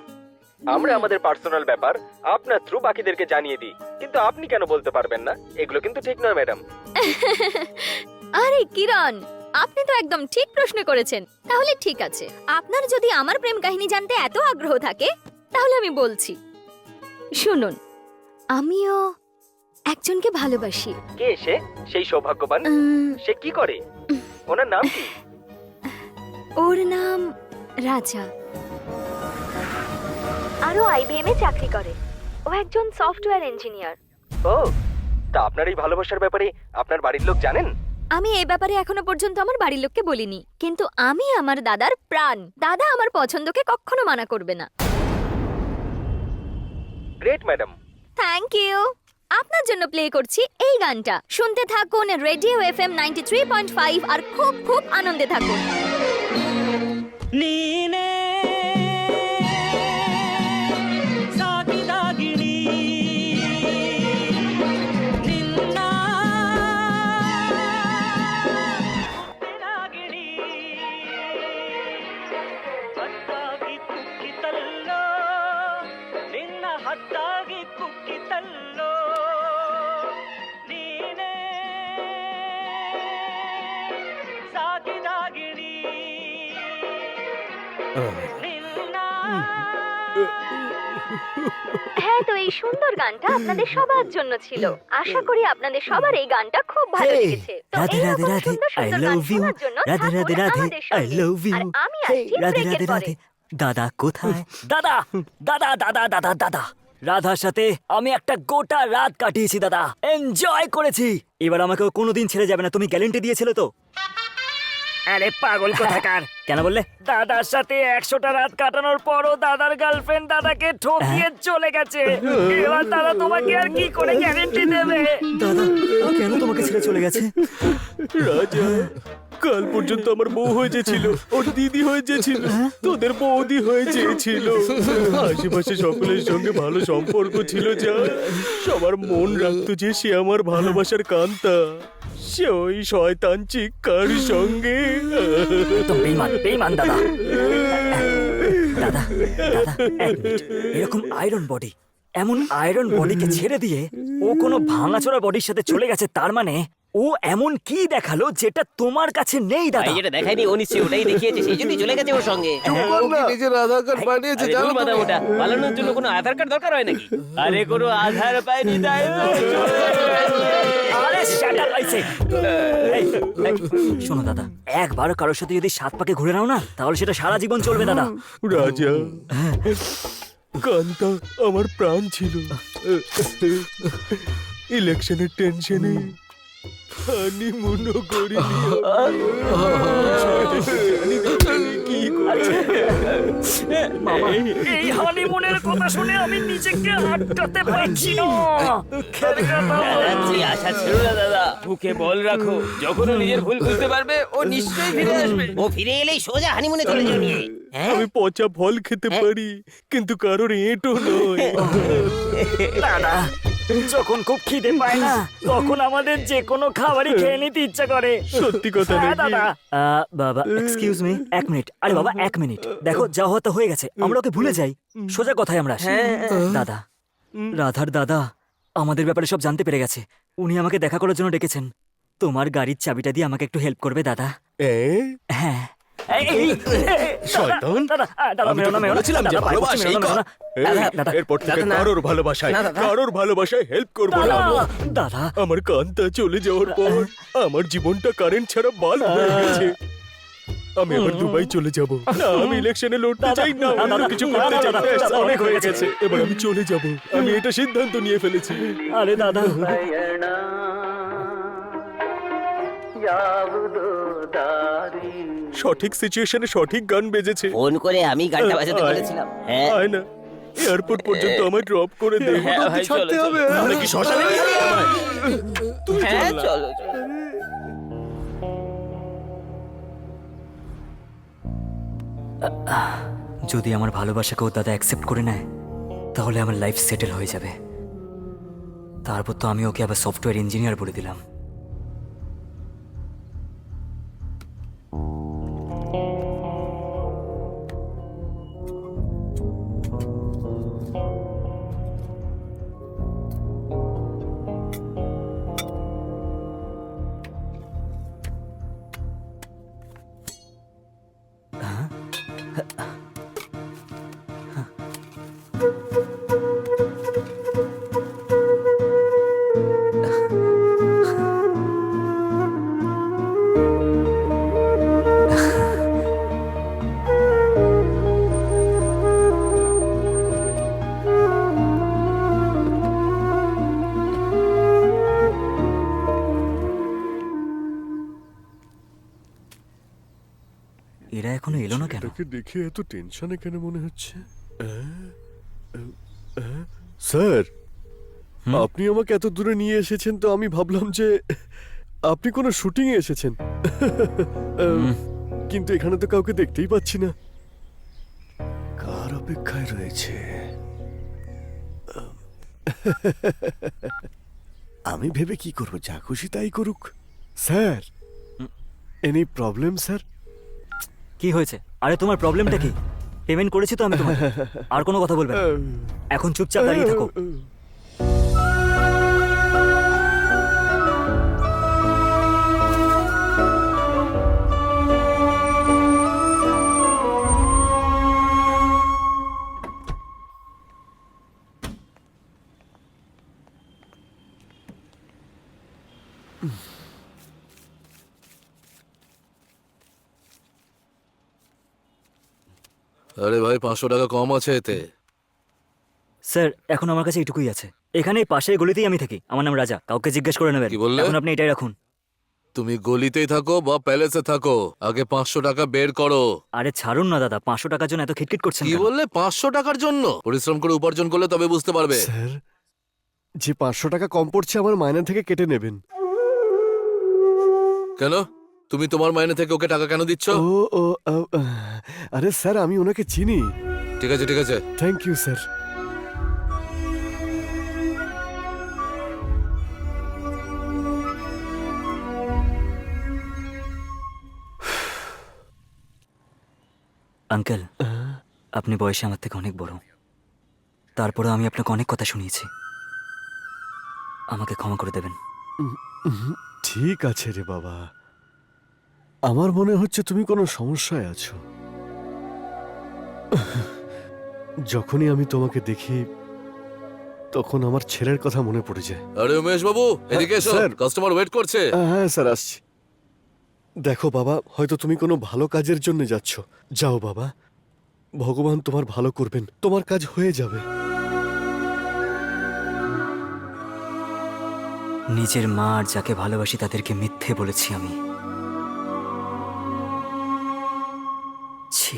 আমরা আমাদের পার্সোনাল ব্যাপার আপনার থ্রু বাকিদেরকে জানিয়ে দিই, কিন্তু আপনি কেন বলতে পারবেন না? এগুলো কিন্তু ঠিক নয় ম্যাডাম। আরে কিরণ, আপনি তো একদম ঠিক প্রশ্ন করেছেন। তাহলে ঠিক আছে, আপনার যদি আমার প্রেম কাহিনী জানতে এত আগ্রহ থাকে তাহলে আমি বলছি। শুনুন, আমিও একজনকে ভালোবাসি। কে সে? সেই সৌভাগ্যবান? সে কি করে? ওনার নাম কি? ওর নাম রাজা। আরো আইবিএম এ চাকরি করে। ও একজন সফটওয়্যার ইঞ্জিনিয়ার। ও, তা আপনার এই ভালোবাসার ব্যাপারে আপনার বাড়ির লোক জানেন? আমি এই ব্যাপারে এখনো পর্যন্ত আমার বাড়ির লোককে বলিনি, কিন্তু আমি আমার দাদার প্রাণ। দাদা আমার পছন্দকে কখনো মানা করবে না। Great madam. Thank you. আপনার জন্য প্লে করছি এই গানটা। শুনতে থাকুন রেডিও এফএম 93.5 আর খুব খুব আনন্দে থাকুন। ನೀನೇ ಸಾಗಿದಾಗಿಣಿ ನಿನ್ನ ರಾಗಿಣಿ ಹತ್ತಾಗಿ ಕುಕ್ಕಿತಲ್ಲೋ ನಿನ್ನ ಹತ್ತಾಗಿ ಕುಕ್ಕಿತಲ್ಲೋ ನೀನೇ ಸಾಗಿದಾಗಿಣಿ হ্যাঁ, তো এই সুন্দর গানটা আপনাদের সবার জন্য ছিল। আশা করি আপনাদের সবার এই গানটা খুব ভালো লেগেছে। তো রাধে রাধে এইরকম রাধে সুন্দর আই সুন্দর গান লাভ ইউ, শোনার জন্য রাধে রাধে থাকুন রাধে আমাদের আই সঙ্গে। লাভ ইউ, আর আমি আসছি রাধে ব্রেকের রাধে পরে। রাধে। দাদা কোথায়? দাদা দাদা দাদা দাদা দাদা রাধার সাথে আমি একটা গোটা রাত কাটিয়েছি দাদা, এনজয় করেছি। এবার আমাকে ও কোনোদিন ছেড়ে যাবে না, তুমি গ্যারান্টি দিয়েছিলে তো? আরে পাগল কোথাকার, কেন বললে? দাদার সাথে 100টা রাত কাটানোর পরও দাদার গার্লফ্রেন্ড দাদাকে ঠকিয়ে চলে গেছে। এবার দাদা তোমাকে আর কি করে গ্যারান্টি দেবে? দাদা কেন তোমাকে ছেড়ে চলে গেছে? রাজা, কাল পর্যন্ত আমার বউ হয়ে যেছিল, ওর দিদি হয়ে যেছিল, তোদের বৌদি হয়ে যেছিল। আশেপাশে সকলের সঙ্গে ভালো সম্পর্ক ছিল, যা সবার মন রাখতো যে সে আমার ভালোবাসার কান্তা। সে ওই শয়তান চিক্কার সঙ্গে। তো বেঈমান বেঈমান দাদা। দাদা দাদা এক মিনিট, এরকম আয়রন বডি, এমন আয়রন বডিকে ছেড়ে দিয়ে ও কোনো ভাঙাচোরা বডির সাথে চলে গেছে, তার মানে ও এমন কি দেখালো যেটা তোমার কাছে নেই দাদা? ভাই যেটা দেখায়নি ও নিশ্চয়ই ওটাই দেখিয়েছে, সেই জন্যই চলে গেছে ওর সঙ্গে। নিজের আধার কার্ড বানিয়েছে আরে জানো দূর বাদা, তুমি? ওটা পালানোর জন্য কোনো আধার কার্ড দরকার হয় নাকি? আরে কোনো আধার পাইনি তাই তো। আরে শাট আপ আইছে। এই, এই, শোনো দাদা, একবার কারোর সাথে যদি 7 পাকে ঘুরে নাও না, তাহলে সেটা সারা জীবন চলবে দাদা। রাজা, কান্তা আমার প্রাণ ছিল। ইলেকশনের টেনশনে হানিমুনও করিনি। কি বাবা, এই হানিমুনের কথা শুনে আমি নিজেকে আটকাতে পারছি না। দুঃখের কথা। তুই আশা ছিল না দাদা, বুকে বল রাখো, যখন ও নিজের ভুল বুঝতে পারবে ও নিশ্চয়ই ফিরে আসবে। ও ফিরে এলেই সোজা হানিমুনে চলে যাবে। হ্যাঁ আমি পচা ফল খেতে পারি কিন্তু কারোর এঁটো নয়। দাদা, যখন খুব খিদে পায় না তখন আমাদের যে কোনো খাবারই খেয়ে নিতে ইচ্ছা করে। সত্যি কথা হ্যাঁ, নাকি? দাদা। বাবা, এক্সকিউজ মি, 1 মিনিট। আরে বাবা, 1 মিনিট। দেখো, যা হতে হয়ে গেছে, আমরা ওকে ভুলে যাই। সোজা কথায় আমরা আসি। দাদা, রাধার দাদা আমাদের ব্যাপারে সব জানতে পেরে গেছে। উনি আমাকে দেখা করার জন্য ডেকেছেন। তোমার গাড়ির চাবিটা দিয়ে আমাকে একটু হেল্প করবে দাদা? হ্যাঁ। শয়তান, আমি তোকে বলেছিলাম যে ভালোবাসা এই কর। এরপর থেকে কারোর ভালোবাসায় কারোর ভালোবাসায় হেল্প করবো না। দাদা, আমার কান্তা চলে যাওয়ার পর আমার জীবনটা কারেন্ট ছাড়া বাল্ব হয়ে গেছে। আমি আবার দুবাই চলে যাব না। আমি ইলেকশনে লড়তে চাই না, অন্য কিছু করতে চাই না। ব্যাস, অনেক হয়ে গেছে। এবার আমি চলে যাব। আমি এটা সিদ্ধান্ত নিয়ে ফেলেছি। আরে দাদা, সঠিক সিচুয়েশনে সঠিক গান বেজেছে। ফোন করে আমি গানটা বাজাতে বলেছিলাম। হ্যাঁ আয় না, এয়ারপোর্ট পর্যন্ত আমায় ড্রপ করে দে। হ্যাঁ ভাই, ছাড়তে চলো, হবে। আমরা কি শ্মশানে নিয়ে যাবি আমায়? হ্যাঁ চলো চলো। যদি আমার ভালোবাসাকেও দাদা অ্যাকসেপ্ট করে নেয় তাহলে আমার লাইফ সেটেল হয়ে যাবে। তারপর তো আমি ওকে আবার সফটওয়্যার ইঞ্জিনিয়ার বলে দিলাম। এরা এখনো এলো না কেন? এটাকে দেখে এত টেনশনে কেন মনে হচ্ছে? স্যার, আপনি আমাকে এত দূরে নিয়ে এসেছেন তো আমি ভাবলাম যে আপনি কোনো শুটিং এ এসেছেন। কিন্তু এখানে তো কাউকে দেখতেই পাচ্ছি না। কার অপেক্ষায় রয়েছে? আমি ভেবে কি করব? যা খুশি তাই করুক। Sir, any problem sir? কি হয়েছে? আরে তোমার প্রবলেমটা কি? পেমেন্ট করেছি তো আমি তোমাকে। আর কোনো কথা বলবে না। এখন চুপচাপ দাঁড়িয়ে থাকো। আরে ভাই, 500 টাকা কম আছে এতে। স্যার, এখন আমার কাছে এটুকুই আছে। এখানে পাশের গলিতেই আমি থাকি। আমার নাম রাজা। কাউকে জিজ্ঞেস করে নেবেন। কি বললে? এখন আপনি এটাই রাখুন। তুমি গলিতেই থাকো বা প্যালেসে থাকো, আগে 500 টাকা বের করো। আরে ছাড়ুন না দাদা, 500 টাকার জন্য এত খিটখিট করছেন কি কেন? বললে? 500 টাকার জন্য? পরিশ্রম করে উপার্জন করলে তবে বুঝতে পারবে। স্যার, যে 500 টাকা কম পড়ছে আমার মাইনে থেকে কেটে নেবেন। কেন? তুমি তোমার মাইনে থেকে ওকে টাকা কেন দিচ্ছ? ও ও আরে স্যার, আমি ওনাকে চিনি। ঠিক আছে ঠিক আছে। Thank you sir. আঙ্কেল, আপনি বয়সে আমার থেকে অনেক বড়। তারপরে আমি আপনাকে অনেক কথা শুনিয়েছি। আমাকে ক্ষমা করে দেবেন। ঠিক আছে রে বাবা, আমার মনে হচ্ছে তুমি কোনো সমস্যায় আছো। যখনই আমি তোমাকে দেখি তখন আমার ছেলের কথা মনে পড়ে যায়। আরে উমেশ বাবু, এদিকে এসো, স্যার। কাস্টমার ওয়েট করছে। হ্যাঁ স্যার, আসছি। দেখো বাবা, হয়তো তুমি কোনো ভালো কাজের জন্য যাচ্ছ। যাও বাবা, ভগবান তোমার ভালো করবেন, তোমার কাজ হয়ে যাবে। নিজের মা আর যাকে ভালোবাসি তাদেরকে মিথ্যে বলেছি আমি। ছি।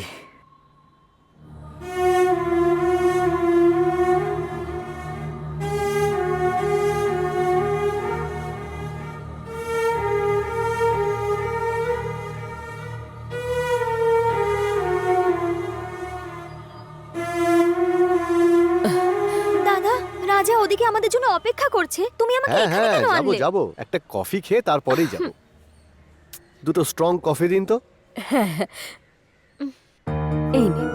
থেকে আমাদের জন্য অপেক্ষা করছে, তুমি আমাকে হ্যাঁ এখানে হ্যাঁ কেন যাবো আনলে? যাবো, একটা কফি খেয়ে তারপরেই যাব। দুটো স্ট্রং কফি দিন তো। এই নিন।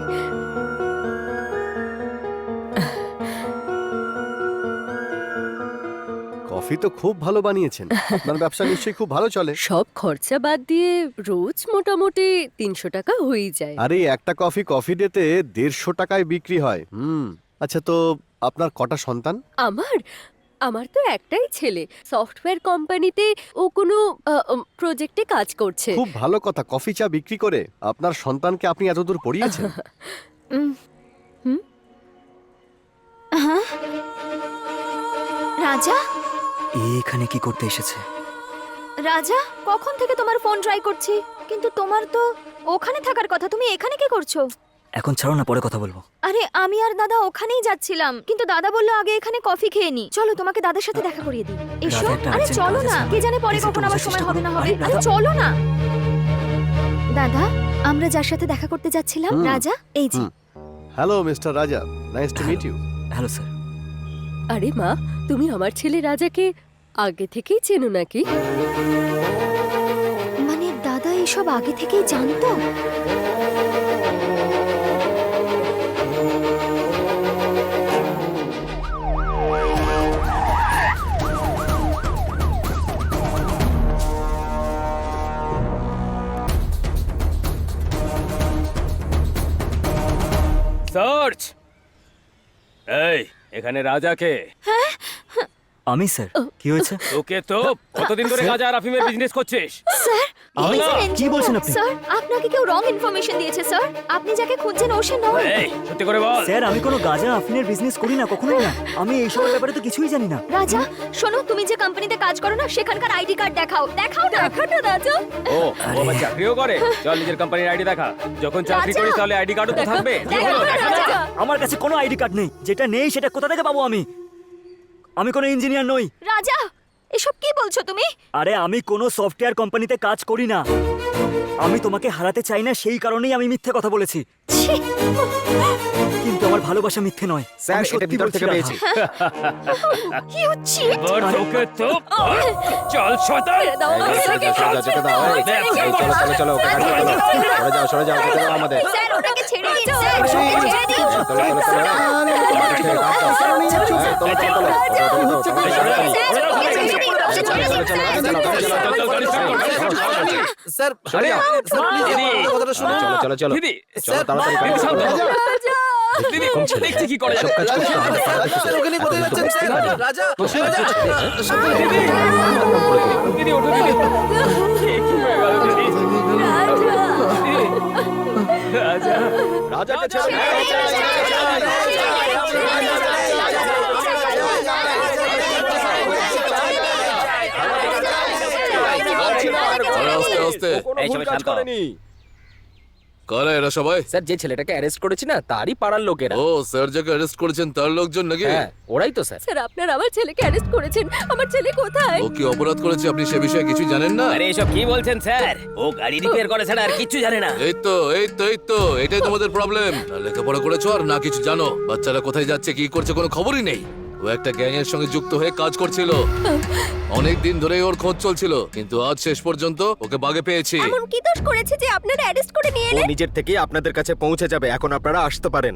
কফি তো খুব ভালো বানিয়েছেন, আপনার ব্যবসা নিশ্চয়ই খুব ভালো চলে। সব খরচা বাদ দিয়ে রোজ মোটামুটি 300 টাকা হয়েই যায়। আরে একটা কফি ডেতে 150 টাকায় বিক্রি হয়। আচ্ছা, তো আপনার কটা সন্তান? আমার তো একটাই ছেলে, সফটওয়্যার কোম্পানিতে ও কোনো প্রজেক্টে কাজ করছে। খুব ভালো কথা, কফি চা বিক্রি করে আপনার সন্তানকে আপনি এতদূর পড়িয়েছেন। রাজা, এখানে কি করতে এসেছে? রাজা, কখন থেকে তোমার ফোন ট্রাই করছি, কিন্তু তোমার তো ওখানে থাকার কথা, তুমি এখানে কি করছো? এখন ছাড়ো না, পরে কথা বলবো। আরে আমি আর দাদা ওখানেই যাচ্ছিলাম, কিন্তু দাদা বললো আগে এখানে কফি খেয়ে নি। চলো তোমাকে দাদার সাথে দেখা করিয়ে দিই। এসো। রাধা, একটা আরে urgent চলো কাজ না, আছে। কে জানে পরে Please, কখন একটু আমার বোঝার সময় চেষ্টা হবে না করুন। হবে। আরে আরে দাদা। চলো না। দাদা, আমরা যার সাথে দেখা করতে যাচ্ছিলাম, রাজা, এই যে। Hello mister Raja, nice to meet you. Hello sir. আরে মা, তুমি আমার ছেলে রাজাকে আগে থেকেই চেনো নাকি? মানে দাদা এসব আগে থেকেই জানতো? সার্চ। এই, এখানে রাজাকে। আমি স্যার, কি হয়েছে? তোকে তো কতদিন ধরে গাঁজা আর আফিমের বিজনেস করছিস? স্যার, আমি? he's an কি engineer. বলছেন আপনি? স্যার, আপনাকে কেউ রং ইনফরমেশন দিয়েছে স্যার। আপনি যাকে খুঁজছেন ও সে নয়। এই, সত্যি করে বল। স্যার, আমি কোনো গাঁজা আফিনের বিজনেস করি না, কখনোই না। আমি এইসবের ব্যাপারে তো কিছুই জানি না। রাজা, শোনো, তুমি যে কোম্পানিতে কাজ করো না, সেখানকার আইডি কার্ড দেখাও। দেখাও না, রাজা। ও আবার চাকরিও করে? চল নিজের কোম্পানির আইডি দেখা। যখন চাকরি রাজা! করিস তাহলে আইডি কার্ডও তো থাকবে। কি হলো? দেখা না? রাজা! আমার কাছে কোনো আইডি কার্ড নেই। যেটা নেই সেটা কোথা থেকে পাবো আমি? আমি কোনো ইঞ্জিনিয়ার নই। রাজা, এসব কি বলছো তুমি? আরে আমি কোনো সফটওয়্যার কোম্পানিতে কাজ করি না। আমি তোমাকে হারাতে চাই না, সেই কারণেই আমি মিথ্যে কথা বলেছি। ছি! কিন্তু আমার ভালোবাসা মিথ্যে নয়। স্যার, আমি এটা সত্যি ভিতর বলছি, থেকে রাধা। পেয়েছি। You cheat! এবার তোকে তো চল শয়তান। ছেড়ে দাও, এই, আমাকে সরে যাও, যেতে দাও, এই, এই, চলো, ওকে গাড়ি চলো। সরে যাও, যেতে দাও আমাদের। স্যার, ওটাকে ছেড়ে দিন, স্যার, ওকে ছেড়ে দিন। চলো, এই, তোলো, স্যার, ওকে ছেড়ে দিন, ওকে ছেড়ে দিন, স্যার, আরে, প্লিজ দিদি। আমার কথাটা শুনুন। চলো, চলো। দিদি, চলো, তাড়াতাড়ি দিদি, শান্ত হও। রাজা! দিদি, দেখছি কি করে। সব কাজ করতে হবে। স্যার, ওখানে কোথায় যাচ্ছেন স্যার? রাজা, দিদি, ওঠো দিদি। কি হয়ে গেল দিদি? দিদি, রাজা। রাজাকে ছেড়ে আরে আস্তে আস্তে। এই সবাই শান্ত হও। কারা এরা সবাই? স্যার, যে ছেলেটাকে অ্যারেস্ট করেছি না, তারই পাড়ার লোকেরা। ও স্যার, যাকে অ্যারেস্ট করেছেন তার লোকজন নাকি? হ্যাঁ, ওরাই তো স্যার। স্যার, আপনার আমার ছেলেকে অ্যারেস্ট করেছেন। আমার ছেলে কোথায়? ও কি অপরাধ করেছে আপনি সে বিষয়ে কিছু জানেন না? আরে এসব কি বলছেন স্যার? ও গাড়ি রিপেয়ার করে ছাড়া আর কিচ্ছু জানে না। এই তো এটাই তোমাদের প্রবলেম। না লেখাপড়া করেছো আর না কিছু জানো। বাচ্চারা কোথায় যাচ্ছে কি করছে কোনো খবরই নেই। ও একটা গ্যাং এর সঙ্গে যুক্ত হয়ে কাজ করছিল। অনেক দিন ধরেই ওর খোঁজ চলছিল, কিন্তু আজ শেষ পর্যন্ত ওকে বাগে পেয়েছি। এমন কি দোষ করেছে যে আপনারা অ্যারেস্ট করে নিয়ে ও এলেন? নিজের থেকেই আপনাদের কাছে পৌঁছে যাবে, এখন আপনারা আসতে পারেন।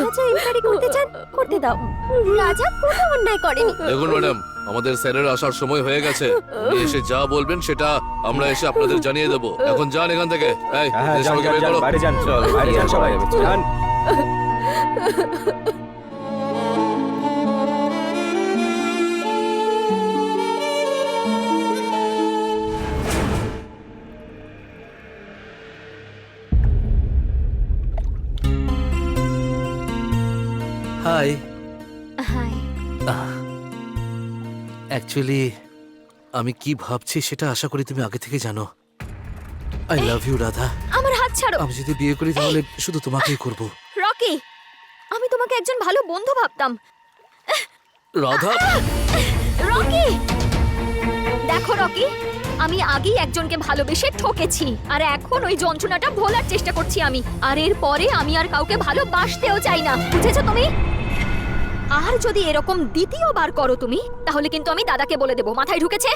রাজা ইনকোয়ারি করতে চান, করতে দাও। রাজা কোনো অন্যায় করেনি। দেখুন ম্যাডাম, আমাদের স্যারের আসার সময় হয়ে গেছে। উনি এসে যা বলবেন সেটা আমরা এসে আপনাদের জানিয়ে দেবো। এখন যান এখান থেকে। এই, এদের সবাইকে বের করো। বাইরে যান, চল, বাইরে যান সবাই, যান। হাই। হাই। অ্যাকচুয়ালি আমি কি ভাবছি সেটা আশা করি তুমি আগে থেকে জানো। I love you Radha. আমার হাত ছাড়ো। আমি যদি বিয়ে করি তাহলে শুধু তোমাকেই করব। রকি, আমি তোমাকে একজন ভালো বন্ধু ভাবতাম। রাধা, রকি, দেখো রকি, আমি আগেই একজনকে ভালোবেসে ঠকেছি আর এখন ওই যন্ত্রণাটা ভোলার চেষ্টা করছি আমি। আর এর পরে আমি আর কাউকে ভালোবাসতেও চাই না, বুঝেছো তুমি? আর যদি এরকম দ্বিতীয়বার করো তুমি, তাহলে কিন্তু আমি দাদাকে বলে দেবো। মাথায় ঢুকেছে?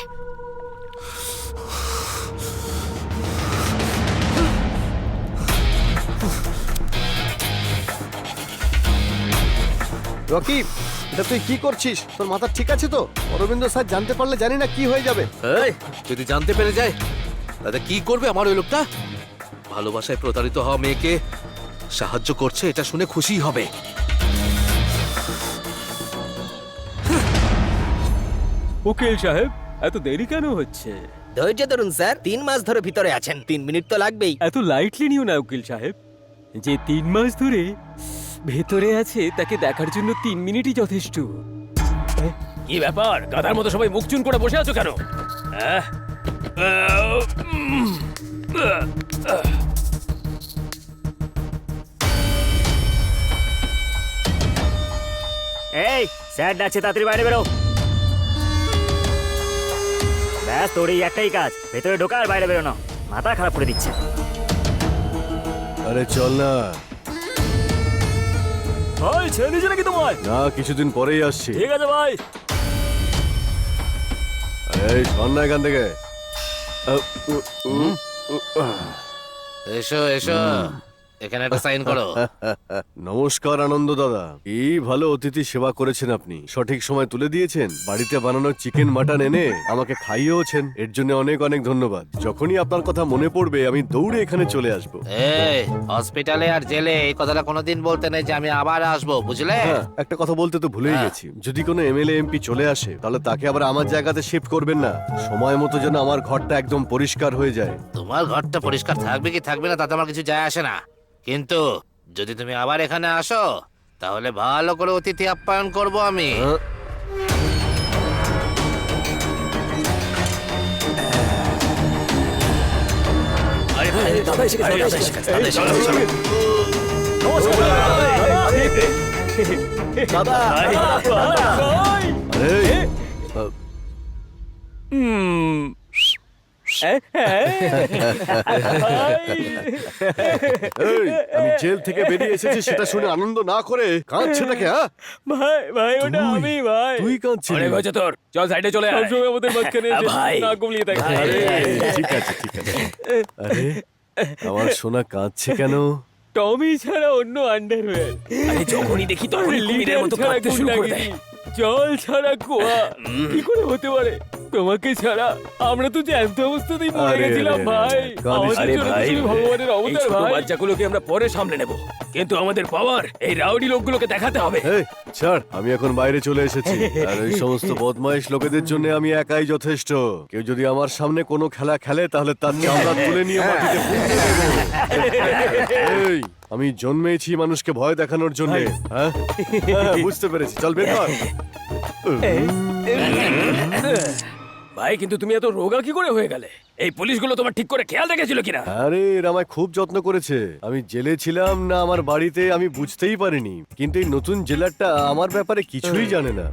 রকি, এটা তুই কি করছিস? তোর মাথা ঠিক আছে তো? অরবিন্দ স্যার জানতে পারলে জানি না কি হয়ে যাবে। এই, যদি জানতে পেরে যায় দাদা কি করবে আমার ওই লোকটা? ভালোবাসায় প্রতারিত হওয়া মেয়েকে সাহায্য করছে এটা শুনে খুশি হবে। উকিল সাহেব, এত দেরি কেন হচ্ছে? ধৈর্য ধরুন স্যার, 3 মাস ধরে ভিতরে আছেন, 3 মিনিট তো লাগবেই। এত লাইটলি নিও না উকিল সাহেব। যে 3 মাস ধরে ভেতরে আছে তাকে দেখার জন্য 3 মিনিটই যথেষ্ট। কি ব্যাপার, গাধার মতো সবাই মুখ চুন করে বসে আছো কেন? এই স্যার ডাকছে, তাড়াতাড়ি বাইরে বেরো। ব্যাস, তোর এই একটাই কাজ, ভেতরে ঢোকা আর বাইরে বেরোনো। মাথা খারাপ করে দিচ্ছে। আরে চল না। ভাই ছেড়ে দিয়েছে নাকি তোমার? না, কিছুদিন পরেই আসছি। ঠিক আছে ভাই। এই শোন না এখান থেকে। এসো এসো, এখানে একটা সাইন করো। নমস্কার আনন্দ দাদা, কি ভালো অতিথি সেবা করেছেন আপনি। সঠিক সময় তুলে দিয়েছেন, বাড়িতে বানানো চিকেন মাটন এনে আমাকে খাইয়েওছেন, এর জন্য অনেক অনেক ধন্যবাদ। যখনই আপনার কথা মনে পড়বে আমি দৌড়ে এখানে চলে আসবো। এই হসপিটালে আর জেলে এই কথাটা কোনোদিন বলতে নেই যে আমি আবার আসবো, বুঝলে? হ্যাঁ, একটা কথা বলতে তো ভুলেই গেছি, যদি কোনো এমএলএ এমপি চলে আসে তাহলে তাকে আবার আমার জায়গাতে শিফট করবেন না। সময় মতো যেন আমার ঘরটা একদম পরিষ্কার হয়ে যায়। তোমার ঘরটা পরিষ্কার থাকবে কি থাকবে না তাতে আমার কিছু যায় আসে না, কিন্তু যদি তুমি আবার এখানে আসো তাহলে ভালো করে অতিথি আপ্যায়ন করব আমি। এই, আমি জেল থেকে বেরিয়ে এসেছি সেটা শুনে আনন্দ না করে কাঁদছে নাকি? হ্যাঁ ভাই ভাই, ওটা তুই? আমি ভাই। তুই কাঁদছিলি? অনেক হয়েছে তোর, চল সাইডে চলে আয়। সবসময় আমাদের মাঝখানে এসে ভাই। নাক গুলিয়ে থাকে। আরে, ঠিক আছে ঠিক আছে। আরে আমার সোনা কাঁদছে কেন? টমি ছাড়া অন্য আন্ডারওয়্যার, আরে যখনই দেখি তখনই কুমিরের মতো ছাড়া কাঁদতে শুরু করে দেয়। জল ছাড়া কুয়া কি করে হতে পারে? তোমাকে ছাড়া আমরা তো জ্যান্ত অবস্থাতেই মরে আরে, গেছিলাম আরে, ভাই। কাঁদিস আমাদের না। জন্য তো তুমি ভগবানের এই অবতার ছোট ভাই। বাচ্চাগুলোকে আমরা পরে সামলে নেব, কিন্তু আমাদের পাওয়ার এই রাউডি লোকগুলোকে দেখাতে হবে। এই ছাড়, আমি এখন বাইরে চলে এসেছি। আর ওই সমস্ত বদমাইশ লোকেদের জন্য আমি একাই যথেষ্ট। কেউ যদি আমার সামনে কোনো খেলা খেলে তাহলে তার চামড়া তুলে নিয়ে মাটিতে পুঁতে দেবো। এই, আমি জন্মেছি মানুষকে ভয় দেখানোর জন্য। হ্যাঁ হ্যাঁ, বুঝতে পেরেছি, চল বের কর। ভাই কিন্তু তুমি এত রোগা কি করে হয়ে গেলে? এই পুলিশগুলো তোমার ঠিক করে খেয়াল রেখেছিল কিনা? আরে এরা আমায় খুব যত্ন করেছে। আমি জেলে ছিলাম না আমার বাড়িতে আমি বুঝতেই পারিনি, কিন্তু এই নতুন জেলারটা আমার ব্যাপারে কিছুই জানে না।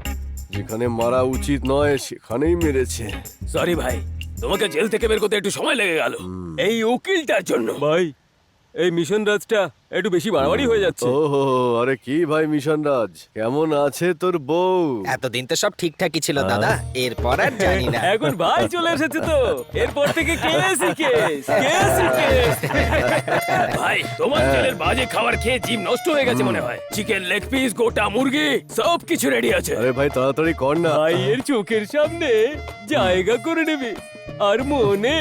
যেখানে মারা উচিত নয় সেখানেই মেরেছে। সরি ভাই, তোমাকে জেল থেকে বের করতে একটু সময় লেগে গেল এই উকিলটার জন্য। ভাই এই মিশন রাজটা একটু বেশি বাড়াবাড়ি হয়ে যাচ্ছে। ওহো, আরে কি ভাই মিশন রাজ, কেমন আছে তোর বউ? এতদিন তো সব ঠিকঠাকই ছিল দাদা, এরপর আর জানি না। এখন ভাই চলে এসেছে তো, এরপর থেকে কেসই কেস, কেসই কেস। ভাই তোমার জেলের বাজে খাবার খেয়ে জিম নষ্ট হয়ে গেছে মনে হয়। চিকেন লেগ পিস, গোটা মুরগি সব কিছু রেডি আছে। আরে ভাই তাড়াতাড়ি কর না। ভাইয়ের চোখের সামনে জায়গা করে নেবে আর মনে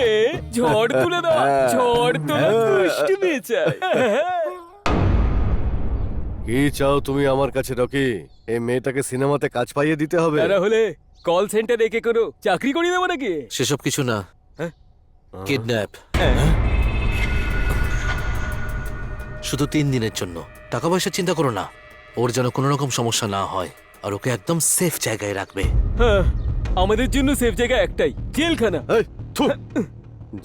ঝড় তুলে দাও, ঝড় তোলা দুষ্টু বেচায়। কি চাও তুমি আমার কাছে রকি? এই মেয়েটাকে সিনেমাতে কাজ পাইয়ে দিতে হবে? তারা হলে কল সেন্টারে একে কোনো চাকরি করিয়ে দেবো নাকি? সেসব কিছু না, কিডন্যাপ। শুধু 3 দিনের জন্য, টাকা পয়সা চিন্তা করো না। ওর যেন কোনো রকম সমস্যা না হয় আর ওকে একদম সেফ জায়গায় রাখবে। হ্যাঁ, আমাদের জন্য সেফ জায়গা একটাই, জেলখানা। এই, থু।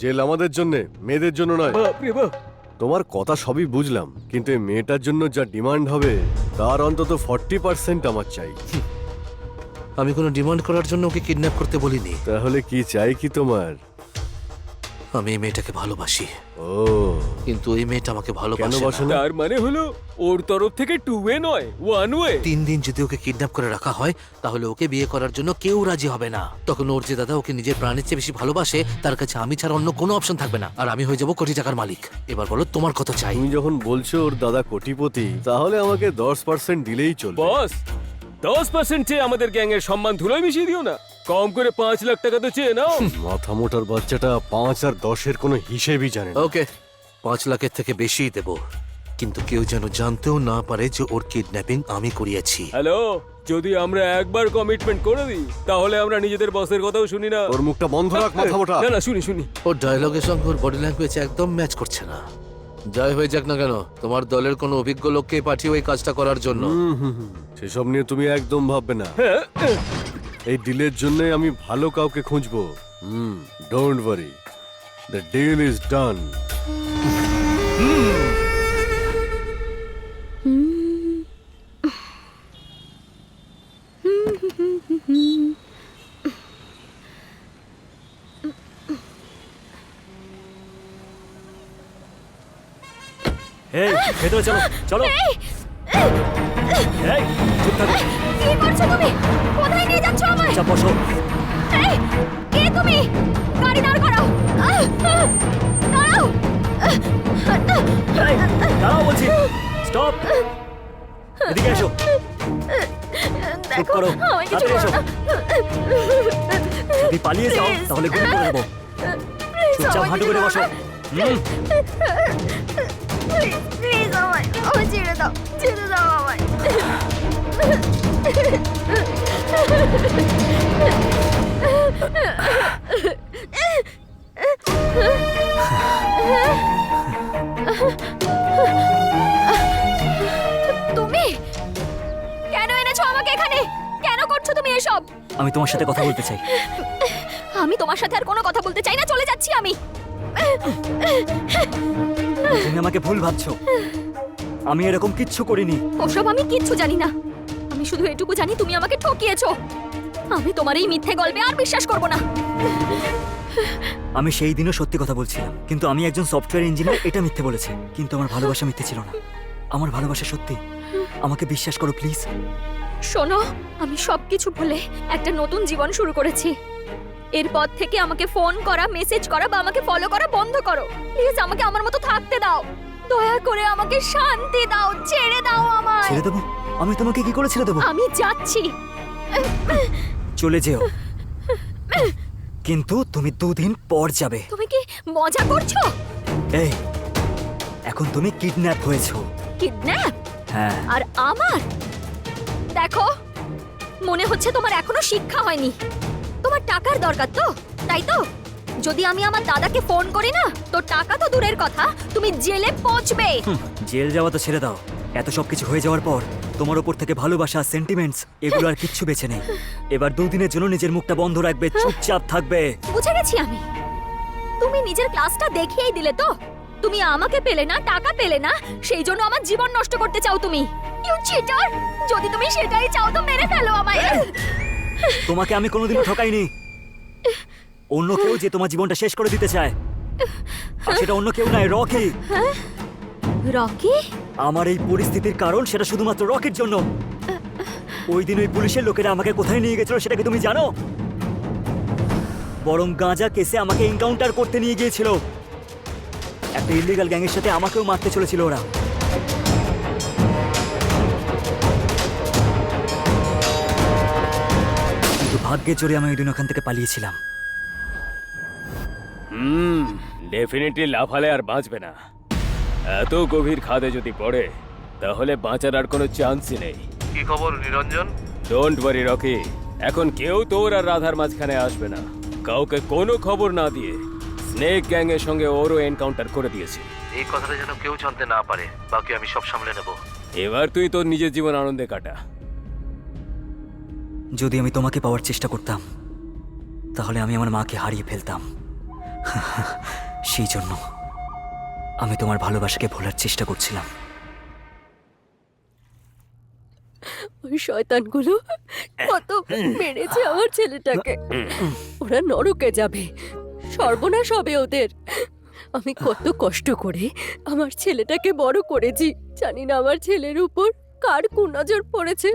জেল আমাদের জন্য, মেয়েদের জন্য নয়। বাপরে বাপ। তোমার কথা সবই বুঝলাম, কিন্তু এই মেয়েটার জন্য যা ডিমান্ড হবে তার অন্তত 40% আমার চাই। আমি কোনো ডিমান্ড করার জন্য ওকে কিডন্যাপ করতে বলিনি। তাহলে কি চাই কি তোমার? আমি এই মেয়েটাকে ভালোবাসি, ও কিন্তু এই মেয়েটা আমাকে কেন ভালোবাসে বসে না। না? তার মানে হলো ওর তরফ থেকে 2 ওয়ে নয় 1 ওয়ে। 3 দিন যদি ওকে কিডন্যাপ করে রাখা হয় তাহলে ওকে বিয়ে করার জন্য কেউ রাজি হবে না। তখন ওর যে দাদা ওকে নিজের প্রাণের চেয়ে বেশি ভালোবাসে, তার কাছে আমি ছাড়া অন্য কোনো অপশন থাকবে না, আর আমি হয়ে যাব কোটি টাকার মালিক। এবার বলো তোমার কত চাই? তুমি যখন বলছো ওর দাদা কোটিপতি, তাহলে আমাকে 10% দিলেই চলবে। বস 10% চেয়ে আমাদের গ্যাং এর সম্মান ধুলোয় মিশিয়ে দিও না। কম করে 5 লাখ টাকা তো চেয়ে নাও। মাথা মোটার বাচ্চাটা 5 আর 10 এর কোনো হিসেবই জানে না। ওকে, 5 লাখের থেকে বেশিই দেব, কিন্তু কেউ যেন জানতেও না পারে যে ওর কিডন্যাপিং আমি করিয়েছি। হ্যালো, যদি আমরা একবার কমিটমেন্ট করে দিই তাহলে আমরা নিজেদের বসের কথাও শুনি না। ওর মুখটা বন্ধ রাখ মাথা মোটা। না না, শুনি শুনি। ওর ডায়লগের সঙ্গে ওর বডি ল্যাঙ্গুয়েজ একদম ম্যাচ করছে না। যাই হয়ে যাক না কেন, তোমার দলের কোনো অভিজ্ঞ লোককে পাঠিয়ে ওই কাজটা করার জন্য। সেসব নিয়ে তুমি একদম ভাববে না। এই ডিলের জন্য আমি ভালো কাউকে খুঁজবো। Don't worry, the deal is done. এই ভেতরে চলো চলো। এই চুপ থাকো, কি করছো তুমি? কোথায় নিয়ে যাচ্ছ আমায়? চাপ বসো। এই, কে তুমি? গাড়ি দাঁড় করাও। দাঁড়াও। এই দাঁড়াও বলছি, স্টপ। এদিকে এসো, চুপ করো, আমায় কিছু তাড়াতাড়ি এসো। করো না। যদি পালিয়ে যাও Please. তাহলে গুলি করে দেবো। Please, চুপচাপ আমায় হাঁটু কিছু করে করো বসো। না। Please, আমায় ছেড়ে দাও, ছেড়ে দাও আমায়। তুমি কেন এনেছো আমাকে এখানে? কেন করছো তুমি এসব? আমি তোমার সাথে কথা বলতে চাই। আমি তোমার সাথে আর কোনো কথা বলতে চাই না, চলে যাচ্ছি আমি। তুমি আমাকে ভুল ভাবছো, আমি এরকম কিচ্ছু করিনি। ওসব আমি কিচ্ছু জানি না। আমি শুধু এটুকু জানি তুমি আমাকে ঠকিয়েছো। আমি তোমার এই মিথ্যে গল্পে আর বিশ্বাস করব না। আমি সেই দিনও সত্যি কথা বলছিলাম, কিন্তু আমি একজন সফটওয়্যার ইঞ্জিনিয়ার এটা মিথ্যে বলেছে, কিন্তু আমার ভালোবাসা মিথ্যে ছিল না। আমার ভালোবাসা সত্যি, আমাকে বিশ্বাস করো প্লিজ। শোনো, আমি সবকিছু ভুলে একটা নতুন জীবন শুরু করেছি। এরপর থেকে আমাকে ফোন করা, মেসেজ করা বা আমাকে ফলো করা বন্ধ করো। প্লিজ আমাকে আমার মতো থাকতে দাও। দয়া করে আমাকে শান্তি দাও, ছেড়ে দাও আমায়। ছেড়ে দেবো? আমি তোমাকে কি করে ছেড়ে দেবো? আমি যাচ্ছি। চলে যেও, কিন্তু তুমি 2 দিন পর যাবে। তুমি কি মজা করছো? এই এখন তুমি কিডন্যাপ হয়েছো। কিডন্যাপ? হ্যাঁ, আর আমার? দেখো, মনে হচ্ছে তোমার এখনো শিক্ষা হয়নি। তোমার টাকার দরকার তো, তাই তো? যদি আমি আমার দাদাকে ফোন করি না, তো টাকা তো দূরের কথা, তুমি জেলে পৌঁছবে। জেল যাওয়া তো ছেড়ে দাও। এত সব কিছু হয়ে যাওয়ার পর তোমার ওপর থেকে ভালোবাসা, সেন্টিমেন্টস এগুলো আর কিচ্ছু বেঁচে নেই। এবার 2 দিনের জন্য নিজের মুখটা বন্ধ রাখবে, চুপচাপ থাকবে। বুঝে গেছি আমি। তুমি নিজের ক্লাসটা দেখিয়েই দিলে তো। তুমি আমাকে পেলে না, টাকা পেলে না, সেই জন্য আমার জীবন নষ্ট করতে চাও তুমি। You cheater! যদি তুমি সেটাই চাও তো মেরে ফেলো আমায়। তোমাকে আমি কোনোদিনও ঠকাইনি। অন্য কেউ যে তোমার জীবনটা শেষ করে দিতে চায়, আর সেটা অন্য কেউ নয়, রকি। রকি? আমার এই পরিস্থিতির কারণ সেটা শুধুমাত্র রকির জন্য। ওই দিন ওই পুলিশের লোকেরা আমাকে কোথায় নিয়ে গেছিল সেটা কি তুমি জানো? বরং গাঁজা কেসে আমাকে এনকাউন্টার করতে নিয়ে গিয়েছিল। একটা ইলিগাল গ্যাংয়ের সাথে আমাকেও মারতে চলেছিল ওরা। কিন্তু ভাগ্যের জোরে আমি ওই দিন ওখান থেকে পালিয়েছিলাম। ডেফিনেটলি লাফালে আর বাঁচবে না। এত গভীর খাদে যদি পড়ে তাহলে বাঁচার আর কোনো চান্সই নেই। কি খবর নিরঞ্জন? ডোন্ট ওয়ারি রকি, এখন কেউ তোর আর রাধার মাঝখানে আসবে না। কাউকে কোনো খবর না দিয়ে স্নেক গ্যাং এর সঙ্গে ওরও এনকাউন্টার করে দিয়েছি। এই কথাটা যেন কেউ জানতে না পারে, বাকি আমি সব সামলে নেব। এবার তুই তোর নিজের জীবন আনন্দে কাটা। যদি আমি তোমাকে পাওয়ার চেষ্টা করতাম তাহলে আমি আমার মাকে হারিয়ে ফেলতাম। সেই জন্য আমি তোমার ভালোবাসাকে ভোলার চেষ্টা করছিলাম। ওই শয়তানগুলো কত মেরেছে আমার ছেলেটাকে। ওরা নরকে যাবে, সর্বনাশ হবে ওদের। আমি কত কষ্ট করে আমার ছেলেটাকে বড় করেছি, জানি না আমার ছেলের উপর কার কুনজর পড়েছে।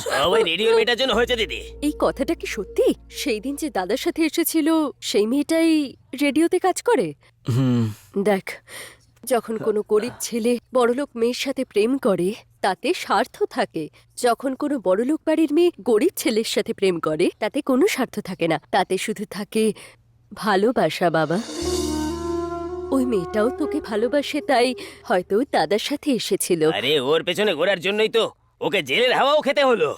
সবাই রেডিও মেয়েটার জন্য হয়েছে দিদি। এই কথাটা কি সত্যি? সেই দিন যে দাদার সাথে এসেছিল সেই মেয়েটাই রেডিওতে কাজ করে। দেখ, যখন কোনো গরিব ছেলে বড়লোক মেয়ের সাথে প্রেম করে তাতে স্বার্থ থাকে, যখন কোনো বড়লোক বাড়ির মেয়ে গরিব ছেলের সাথে প্রেম করে তাতে কোনো স্বার্থ থাকে না, তাতে শুধু থাকে ভালোবাসা। বাবা, ওই মেয়েটাও তোকে ভালোবাসে, তাই হয়তো দাদার সাথে এসেছিল। আরে ওর পেছনে ঘোরার জন্যই তো ওকে জেলের হাওয়াও খেতে হলো।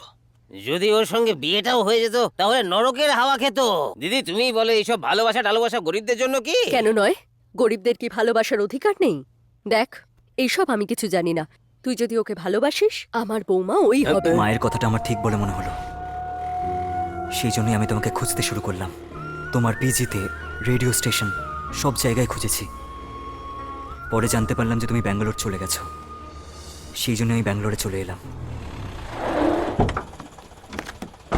যদি ওর সঙ্গে বিয়েটাও হয়ে যেত তাহলে নরকের হাওয়া খেত। দিদি তুমি বলে এইসব ভালোবাসা টালোবাসা গরিবদের জন্য কি? কেন নয়? গরিবদের কি ভালোবাসার অধিকার নেই? দেখ, এইসব আমি কিছু জানি না। তুই যদি ওকে ভালোবাসিস, আমার বৌমা ওই হবে। মায়ের কথাটা আমার ঠিক বলে মনে হলো, সেই জন্যই আমি তোমাকে খুঁজতে শুরু করলাম। তোমার পিজিতে, রেডিও স্টেশন, সব জায়গায় খুঁজেছি। পরে জানতে পারলাম যে তুমি ব্যাঙ্গালোর চলে গেছো, সেই জন্য আমি ব্যাঙ্গালোরে চলে এলাম।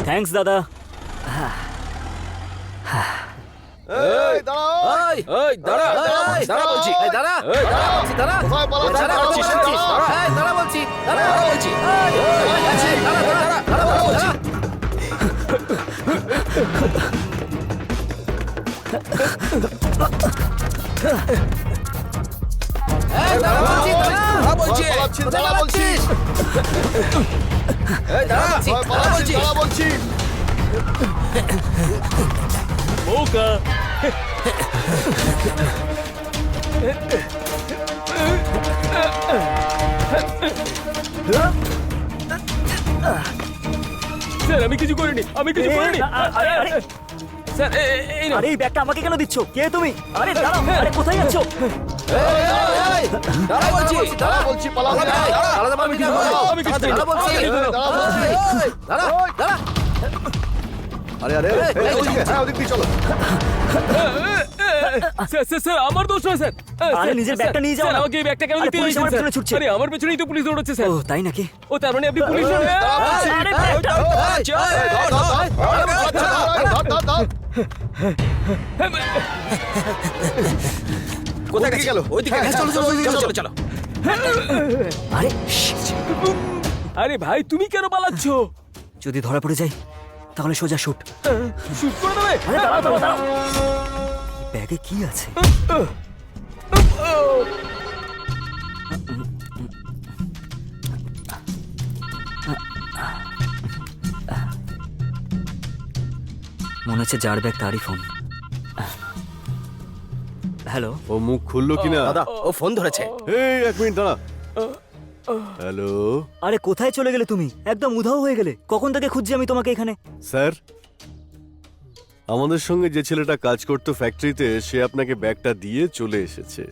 থ্যাঙ্কস দাদা। এই দাঁড়াও! এই, দাঁড়া, দাঁড়া বলছি, এই দাঁড়া, দাঁড়া বলছি, দাঁড়া। কোথায় পালাচ্ছিস? দাঁড়া বলছি, শুনছিস? এই, দাঁড়া বলছি, দাঁড়া বলছি, দাঁড়া বলছি। এই, দাঁড়া বলছি, দাঁড়া বলছি, কোথায় পালাচ্ছিস? কোথায় দাঁড়া বলছি। পালাচ্ছিস? এই, দাঁড়া বলছি, কোথায় দাঁড়া পালাচ্ছিস? বলছি। দাঁড়া বলছি। স্যার আমি কিছু করিনি, আমি কিছু করিনি। স্যার এই আরে এই ব্যাগটা আমাকে কেন দিচ্ছ? কে তুমি? আরে দাঁড়াও, আরে কোথায় যাচ্ছ? এই, দাঁড়া বলছি, দাঁড়া বলছি, পালাবি না। দাঁড়াতে পারবি না, আমি কিছু করিনি। দাঁড়া বলছি, দাঁড়া বলছি। এই, দাঁড়া, দাঁড়া। আরে আরে এই, ওদিকে, হ্যাঁ, ওদিক দিয়ে চলো। স্যার আমার দোষ নয় স্যার। আরে নিজের ব্যাগটা নিয়ে যাও স্যার না। আমাকে এই ব্যাগটা কেন আরে দিতে পুলিশ দিয়েছেন আমার স্যার? পেছনে ছুটছে। আরে আমার পেছনেই তো পুলিশ দৌড়াচ্ছে ও স্যার। তাই নাকি? ও তার মানে আপনি পুলিশ নন? দাঁড়া বলছি। আরে ব্যাগটা ধর, ধর। কোথায় ওদিকে গেল? ওইদিকে, হ্যাঁ, চলো, চলো, চলো, চলো, চলো। আরে আরে ভাই তুমি কেন পালাচ্ছ? যদি ধরা পড়ে যাই তাহলে সোজা শুট। শুট করে দেবে? আরে দাঁড়াও, দাঁড়াও, দাঁড়াও। ব্যাগে কি আছে? মনে হচ্ছে যার ব্যাগ তারই ফোন। হ্যালো, ও মুখ খুললো কিনা? দাদা ও ফোন ধরেছে। এই এক মিনিট দাঁড়া। হ্যালো আরে কোথায় চলে গেলে তুমি? একদম উধাও হয়ে গেলে। কখন থেকে খুঁজছি আমি তোমাকে এখানে। স্যার, আমাদের সঙ্গে যে ছেলেটা কাজ করতো ফ্যাক্টরিতে, সে আপনাকে ব্যাগটা দিয়ে চলে এসেছে।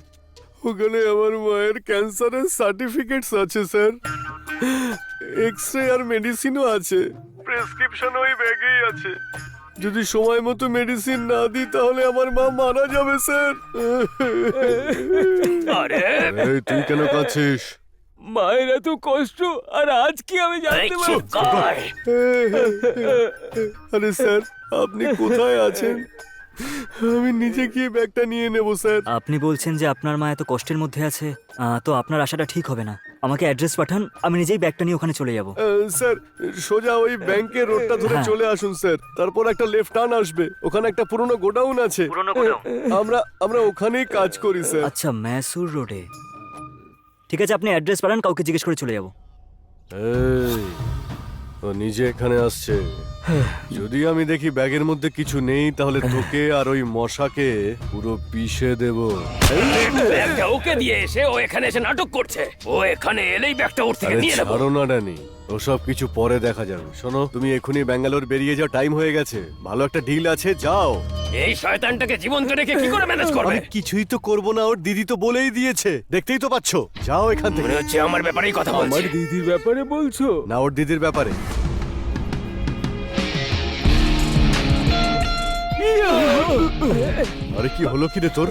ওখানে আমার মায়ের ক্যান্সারের সার্টিফিকেটস আছে স্যার, এক্সরে আর মেডিসিনও আছে, প্রেসক্রিপশন ওই ব্যাগেই আছে। যদি সময় মতো মেডিসিন না দিই তাহলে আমার মা মারা যাবে স্যার। এই, তুই কেন কাঁদছিস? মায়ের এত কষ্ট আর আজ কি আমি জানতে পারছি? আরে স্যার, আপনি কোথায় আছেন? আমি নিজে গিয়ে ব্যাগটা নিয়ে নেব স্যার। আপনি বলছেন যে আপনার মা এত কষ্টের মধ্যে আছে, তো আপনার আশাটা ঠিক হবে না। আমাকে অ্যাড্রেস পাঠান, আমি নিজেই ব্যাগটা নিয়ে ওখানে চলে যাব। স্যার, সোজা ওই ব্যাংকের রোডটা ধরে হ্যাঁ। চলে আসুন স্যার। তারপর একটা লেফট টার্ন আসবে, ওখানে একটা পুরনো গোডাউন আছে। আমরা ওখানেই কাজ করি স্যার। আচ্ছা, ম্যাসুর রোডে। ঠিক আছে, আপনি অ্যাড্রেস পাঠান, কাউকে জিজ্ঞেস করে চলে যাব। এই, ও নিজে এখানে আসছে। যদি আমি দেখি ব্যাগের মধ্যে কিছু নেই তাহলে তোকে আর ওই মশাকে পুরো পিষে দেব। ব্যাগটা ওকে দিয়ে এসে ও এখানে এসে নাটক করছে। ও এখানে এলেই ব্যাগটা ওর থেকে আরে নিয়ে নেবো। ছাড়ো না ড্যানি, ওসব কিছু পরে দেখা যাবে। শোনো, তুমি এখনই ব্যাঙ্গালোর বেরিয়ে যাও, টাইম হয়ে গেছে। ভালো একটা ডিল আছে, যাও। এই শয়তানটাকে জীবন্ত রেখে কি করে ম্যানেজ করবে? আমি কিছুই তো করবো না, ওর দিদি তো বলেই দিয়েছে, দেখতেই তো পাচ্ছো। যাও এখান থেকে। মনে হচ্ছে আমার ব্যাপারেই কথা আমার বলছে। দিদির ব্যাপারে বলছো? না, ওর দিদির ব্যাপারে। আরে কি হলো কি রে তোর?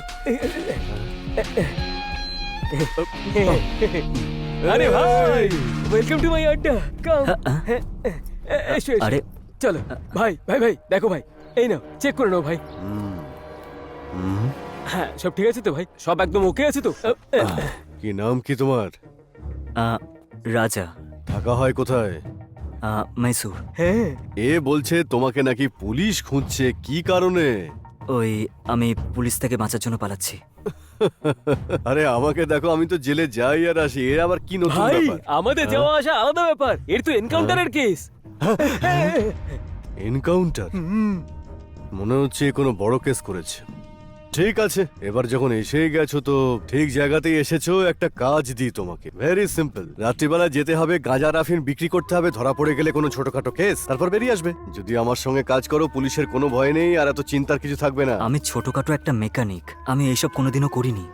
আরে ভাই, ওয়েলকাম টু মাই আড্ডা। কাম। এসো, এসো। আরে চলো ভাই, ভাই ভাই দেখো ভাই, এই নাও চেক করে নাও ভাই। হ্যাঁ সব ঠিক আছে তো ভাই, সব একদম ওকে আছে তো? কি নাম কি তোমার? রাজা। থাকা হয় কোথায়? মাইসুর। হ্যাঁ এ বলছে তোমাকে নাকি পুলিশ খুঁজছে, কি কারণে? ওই আমি পুলিশ থেকে বাঁচার জন্য পালাচ্ছি। আরে আমাকে দেখো, আমি তো জেলে যাই আর আসি, এর আবার কি নতুন ভাই, ব্যাপার? আমাদের যাওয়া আসা আলাদা ব্যাপার, এর তো এনকাউন্টারের কেস। এনকাউন্টার? মনে হচ্ছে এ কোনো বড় কেস করেছে। ঠিক আছে, এবার যখন এসেই গেছো তো ঠিক জায়গাতেই এসেছো। একটা কাজ দিই তোমাকে, ভেরি সিম্পল। রাত্রিবেলা যেতে হবে, গাঁজা রাফিন বিক্রি করতে হবে, ধরা পড়ে গেলে কোনো ছোটখাটো কেস, তারপর বেরিয়ে আসবে। যদি আমার সঙ্গে কাজ করো, পুলিশের কোনো ভয় নেই আর এত চিন্তার কিছু থাকবে না। আমি ছোটখাটো একটা মেকানিক, আমি এইসব কোনোদিনও করিনি।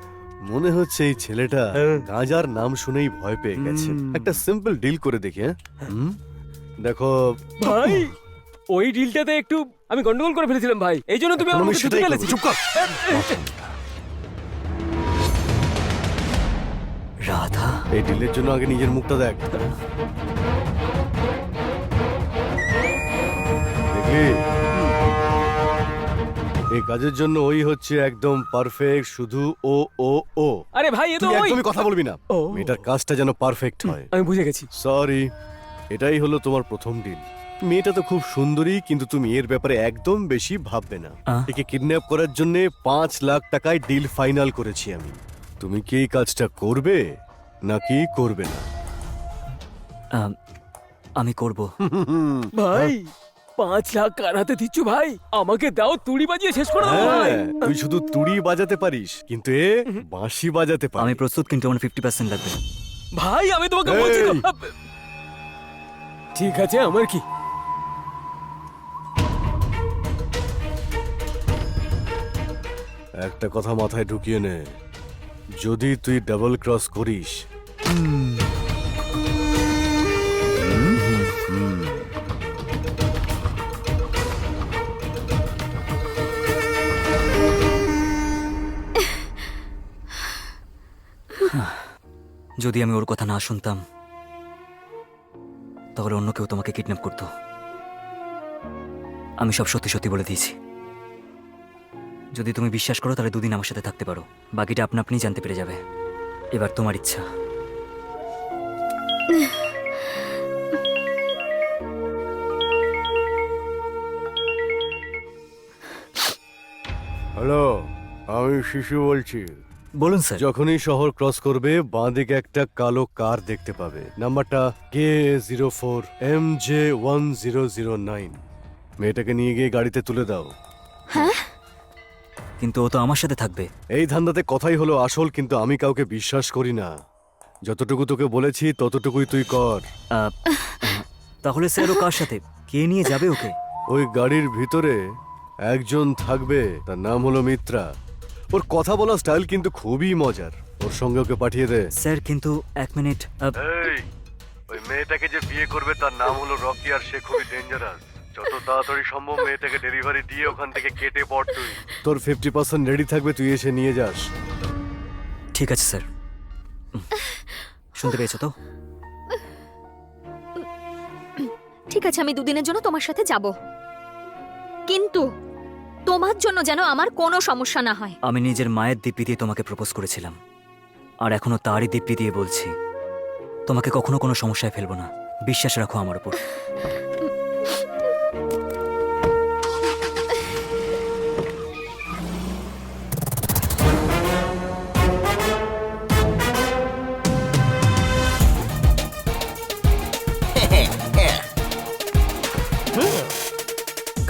মনে হচ্ছে এই ছেলেটা গাঁজার নাম শুনেই ভয় পেয়ে গেছে। একটা সিম্পল ডিল করে দেখি। হ্যাঁ দেখো ভাই, ওই ডিলটাতে একটু আমি গন্ডগোল করে ফেলেছিলাম ভাই, এই জন্য তুমি আমি আমাকে সেটাই ছুটি করবো। চুপ কর। রাধা, এই ডিলের জন্য আগে নিজের মুখটা দেখ। দেখলি, এই কাজের জন্য ওই হচ্ছে একদম পারফেক্ট, শুধু ও ও ও। আরে ভাই, এ তো তুই ওই। একদমই কথা বলবি না। ও। মেয়েটার কাজটা যেন পারফেক্ট হয়। আমি বুঝে গেছি। সরি, এটাই হলো তোমার প্রথম ডিল। মেয়েটা তো খুব সুন্দরী, কিন্তু তুমি এর ব্যাপারে একদম বেশি ভাববে না। একে কিডন্যাপ করার জন্য 5 লাখ টাকায় ডিল ফাইনাল করেছি আমি। তুমি কি এই কাজটা করবে নাকি করবে না? আমি করব। ভাই 5 লাখ কার হাতে দিচ্ছ ভাই? আমাকে দাও, তুড়ি বাজিয়ে শেষ করে দাও ভাই। হ্যাঁ, তুই শুধু তুড়ি বাজাতে পারিস, কিন্তু এ বাঁশি বাজাতে পারে। আমি প্রস্তুত, কিন্তু আমার 50% লাগবে। ভাই আমি তোমাকে বলছি তো। ঠিক আছে, আমার কি? একটা কথা মাথায় ঢুকিয়ে নে, যদি তুই ডাবল ক্রস করিস যদি আমি ওর কথা না শুনতাম, তাহলে অন্য কেউ তোমাকে কিডন্যাপ করতো। আমি সব সত্যি সত্যি বলে দিয়েছি। যদি তুমি বিশ্বাস করো, তাহলে 2 দিন আমার সাথে থাকতে পারো, বাকিটা আপনা আপনি জানতে পেরে যাবে। এবার তোমার ইচ্ছা। হ্যালো, আমি শিশু বলছি। বলুন স্যার। যখনই শহর ক্রস করবে, বাঁদিকে একটা কালো কার দেখতে পাবে, নাম্বারটা K04 MJ1009। মেয়েটাকে নিয়ে গিয়ে গাড়িতে তুলে দাও। কিন্তু ও তো আমার সাথে থাকবে। এই ধান্দাতে কথাই হলো আসল, কিন্তু আমি কাউকে বিশ্বাস করি না। যতটুকু তোকে বলেছি ততটুকুই তুই কর। তাহলে স্যার ও কার সাথে? কে নিয়ে যাবে ওকে? ওই গাড়ির ভিতরে একজন থাকবে, তার নাম হলো মিত্রা। ওর কথা বলা স্টাইল কিন্তু খুবই মজার। ওর সঙ্গে ওকে পাঠিয়ে দে। স্যার কিন্তু 1 মিনিট। ওই মেয়েটাকে যে বিয়ে করবে তার নাম হলো রকি, আর সে খুবই ডেঞ্জারাস। যত তাড়াতাড়ি সম্ভব মেয়েটাকে ডেলিভারি দিয়ে ওখান থেকে কেটে পড় তুই। তোর 50% রেডি থাকবে, তুই এসে নিয়ে যাস। ঠিক আছে স্যার। শুনতে পেয়েছো তো? ঠিক আছে, আমি 2 দিনের জন্য তোমার সাথে যাব, কিন্তু তোমার জন্য যেন আমার কোনো সমস্যা না হয়। আমি নিজের মায়ের দিব্যি দিয়ে তোমাকে প্রপোজ করেছিলাম, আর এখনো তারই দিব্যি দিয়ে বলছি, তোমাকে কখনো কোনো সমস্যায় ফেলবো না। বিশ্বাস রাখো আমার উপর।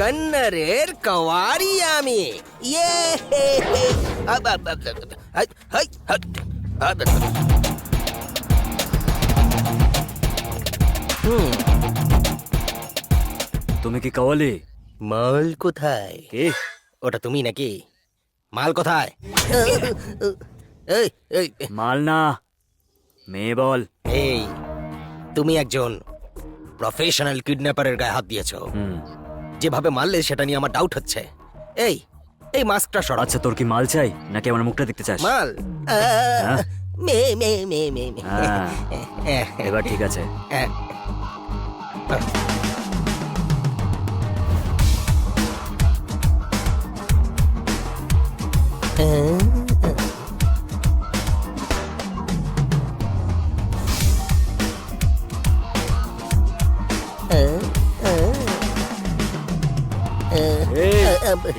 কন্নরের কওয়ারি আমি। ইয়ে তুমি কি কাওয়ালি? মাল কোথায়? কে? ওটা তুমি নাকি? মাল কোথায়? এই এই মাল না, মেয়ে বল। এই, তুমি একজন প্রফেশনাল কিডন্যাপারের গায়ে হাত দিয়েছো। যেভাবে মারলে সেটা নিয়ে আমার ডাউট হচ্ছে। এই এই মাস্কটা সরা। আচ্ছা, তোর কি মাল চাই নাকি আমার মুখটা দেখতে চাস? মাল? হ্যাঁ? মে মে মে মে মে। হ্যাঁ, এবার ঠিক আছে। এই,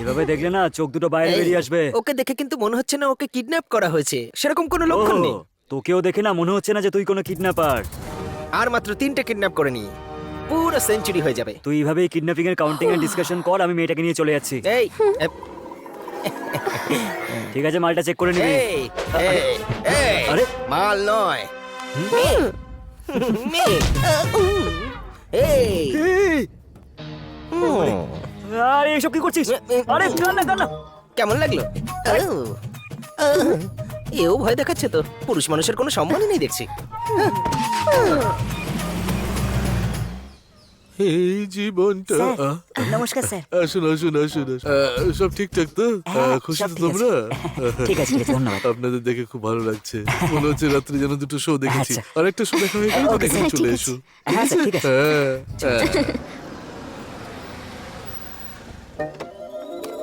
এভাবে দেখলে না চোখ দুটো বাইরে বেরিয়ে আসবে। ওকে দেখে কিন্তু মনে হচ্ছে না ওকে কিডন্যাপ করা হয়েছে, সেরকম কোনো লক্ষণ ওহো, নেই। তোকেও দেখে না মনে হচ্ছে না যে তুই কোনো কিডন্যাপার। আর মাত্র 3টে কিডন্যাপ করে নি, পুরো সেঞ্চুরি হয়ে যাবে। তুই এইভাবেই কিডন্যাপিং এর কাউন্টিং এর ডিসকাশন কর, আমি মেয়েটাকে নিয়ে চলে যাচ্ছি। এই ঠিক আছে, মালটা চেক করে নিবি। এই এই এই আরে মাল নয়, মেয়ে। এই এই, আরে এসব কি করছিস? আরে কান না। কেমন লাগলো? এও ভয় দেখাচ্ছে তো, পুরুষ মানুষের কোনো সম্মানই নেই দেখছি। এই জীবনটা নমস্কার স্যার। আসুন আসুন আসুন আসুন। সব ঠিকঠাক তো? খুশি তো তোমরা? ঠিক আছে, ধন্যবাদ। আপনাদের দেখে খুব ভালো লাগছে। মনে হচ্ছে রাত্রে যেন দুটো শো দেখেছি। আচ্ছা। আর একটা শো দেখা হয়ে গেলে ওকে, দেখে স্যার, চলে ঠিক এসো। আছে। হ্যাঁ, স্যার, ঠিক আছে। হ্যাঁ।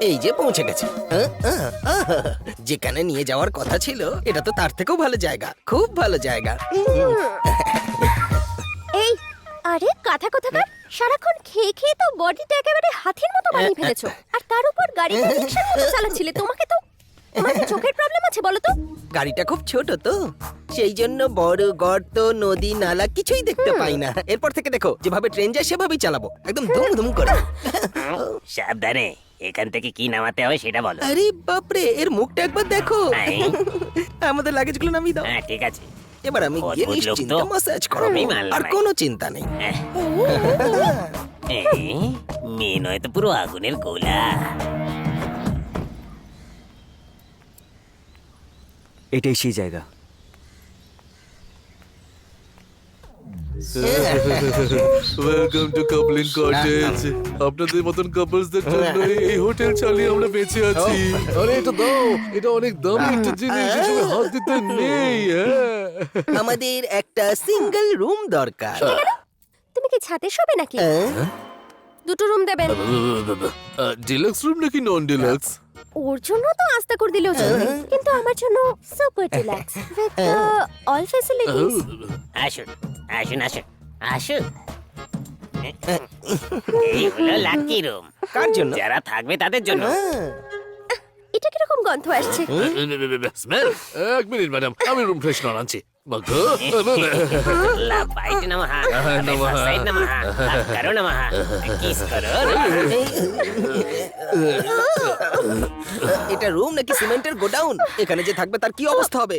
এই যে পৌঁছে গেছে। যেখানে নিয়ে যাওয়ার কথা ছিল, এটা তো তার থেকেও ভালো জায়গা, খুব ভালো জায়গা। এই আরে কথা কোথাকার, সারাক্ষণ খেয়ে খেয়ে তো বডিটা একেবারে হাতির মতো বানিয়ে ফেলেছো। আর তার উপর গাড়িটা রিকশার মতো চালাচ্ছিলে। তোমার কি চোখের প্রবলেম আছে বলো তো? গাড়িটা খুব ছোট তো, সেই জন্য বড় গর্ত, নদী, নালা কিছুই দেখতে পাই না। এরপর থেকে দেখো, যেভাবে ট্রেন যায় সেভাবেই চালাবো, একদম দুম দুম করে। সাবধানে, এখান থেকে কি নামাতে হবে সেটা বলো। আরে বাপরে, এর মুখটা একবার দেখো। এই। আমাদের লাগেজগুলো নামিয়ে দাও। হ্যাঁ ঠিক আছে। এবার আমি গিয়ে অদ্ভুত লোক নিশ্চিন্তে তো। ম্যাসাজ করব, আমি মানলাম আর না। কোনো চিন্তা নেই। মেয়ে নয় তো পুরো আগুনের গোলা। এটাই সেই জায়গা। Welcome to coupling cottage. আপনাদের মতন কাপলসদের জন্য এই হোটেল চালিয়ে আমরা বেঁচে আছি। আরে এটা দাও, এটা অনেক দামি একটা জিনিস, এসবে হাত দিতে নেই। হ্যাঁ। আমাদের একটা সিঙ্গেল রুম দরকার। তুমি কি ছাদে শোবে নাকি? দুটো রুম দেবেন। ডিলাক্স রুম নাকি নন ডিলাক্স? ওর জন্য তো আস্তে করে দিলেও চলবে, কিন্তু আমার জন্য super deluxe with all facilities. আসুন আসুন আসুন আসুন। এই হলো লাকি রুম। কার জন্য? যারা থাকবে তাদের জন্য। এটা কিরকম গন্ধ আসছে? স্মেল। এক মিনিট ম্যাডাম, আমি রুম ফ্রেশনার আনছি। বাগো। লাফাইতে নমঃ, নমঃ। সাইড নমঃ, করো নমঃ, কিস করো। এটা রুম নাকি সিমেন্টের গোডাউন? এখানে যে থাকবে তার কি অবস্থা হবে?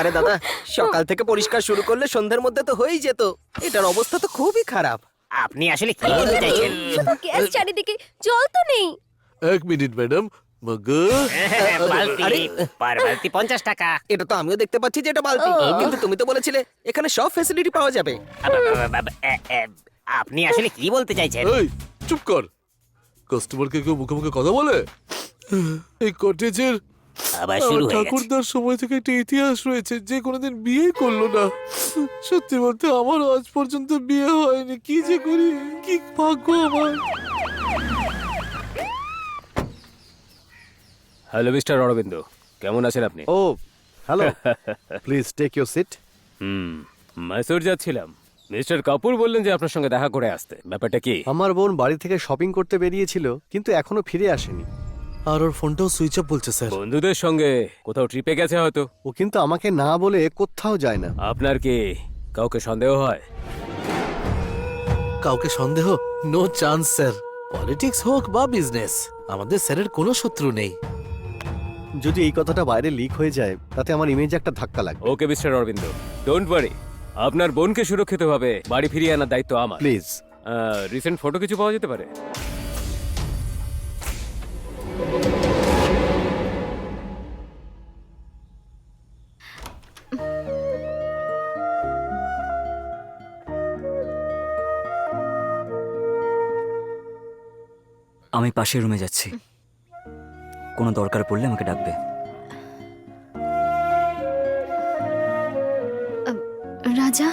আরে দাদা, সকাল থেকে পরিষ্কার শুরু করলে সন্ধ্যের মধ্যে তো হয়েই যেত। এটার অবস্থা তো খুবই খারাপ। আপনি আসলে কি বলতে চাইছেন? শুধু গ্যাস চারিদিকে, জল তো নেই। এক মিনিট ম্যাডাম। বাগো। বালতি, পার বালতি 50 টাকা। এটা তো আমিও দেখতে পাচ্ছি যে এটা বালতি, কিন্তু তুমি তো বলেছিলে এখানে সব ফ্যাসিলিটি পাওয়া যাবে। আপনি আসলে কি বলতে চাইছেন? এই চুপ কর। কাস্টমারকে কেউ মুখে মুখে কথা বলে? এই কটেজের আবার শুরু হয়ে গেছে। ঠাকুরদার সময় থেকে একটা ইতিহাস রয়েছে, যে কোনোদিন বিয়ে করলো না। সত্যি বলতে আমার আজ পর্যন্ত বিয়ে হয়নি। কি যে করি, কি ভাগ্য আমার। হ্যালো মিস্টার অরবিন্দ, কেমন আছেন আপনি? ও hello, please take your seat. Mysore যাচ্ছিলাম, মিস্টার কাপুর বললেন যে আপনার সঙ্গে দেখা করে আসতে। ব্যাপারটা কি? আমার বোন বাড়ি থেকে শপিং করতে বেরিয়েছিল, কিন্তু এখনো ফিরে আসেনি। আর ওর ফোনটাও সুইচ অফ বলছে স্যার। বন্ধুদের সঙ্গে কোথাও ট্রিপে গেছে হয়তো। ও কিন্তু আমাকে না বলে কোথাও যায় না। আপনার কি কাউকে সন্দেহ হয়? কাউকে সন্দেহ? No chance sir. পলিটিক্স হোক বা বিজনেস, আমাদের স্যারের কোনো শত্রু নেই। যদি এই কথাটা বাইরে লিক হয়ে যায়, তাতে আমার ইমেজে একটা ধাক্কা লাগবে। Okay mister Arvind, don't worry. আপনার বোনকে সুরক্ষিতভাবে বাড়ি ফিরিয়ে আনার দায়িত্ব আমার। প্লিজ। রিসেন্ট ফটো কিছু পাওয়া যেতে পারে? আমি পাশের রুমে যাচ্ছি, কোনো দরকার পড়লে আমাকে ডাকবে। রাজা,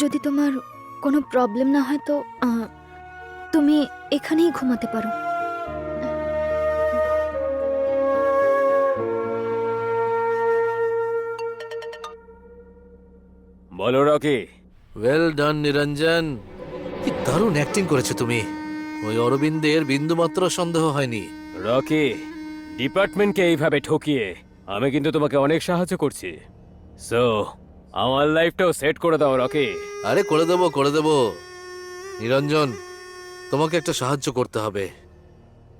যদি তোমার কোনো প্রবলেম না হয় তো তুমি এখানেই ঘুমাতে পারো। বলো রকি। ওয়েল ডান নিরঞ্জন, কি দারুণ অ্যাক্টিং করেছো তুমি। ওই অরবিন্দের বিন্দুমাত্র সন্দেহ হয়নি। রকি, ডিপার্টমেন্টকে এইভাবে ঠকিয়ে আমি কিন্তু তোমাকে অনেক সাহায্য করছি। সো আমার লাইফটাও সেট করে দাও রকি। আরে করে দেবো করে দেবো। নিরঞ্জন, তোমাকে একটা সাহায্য করতে হবে।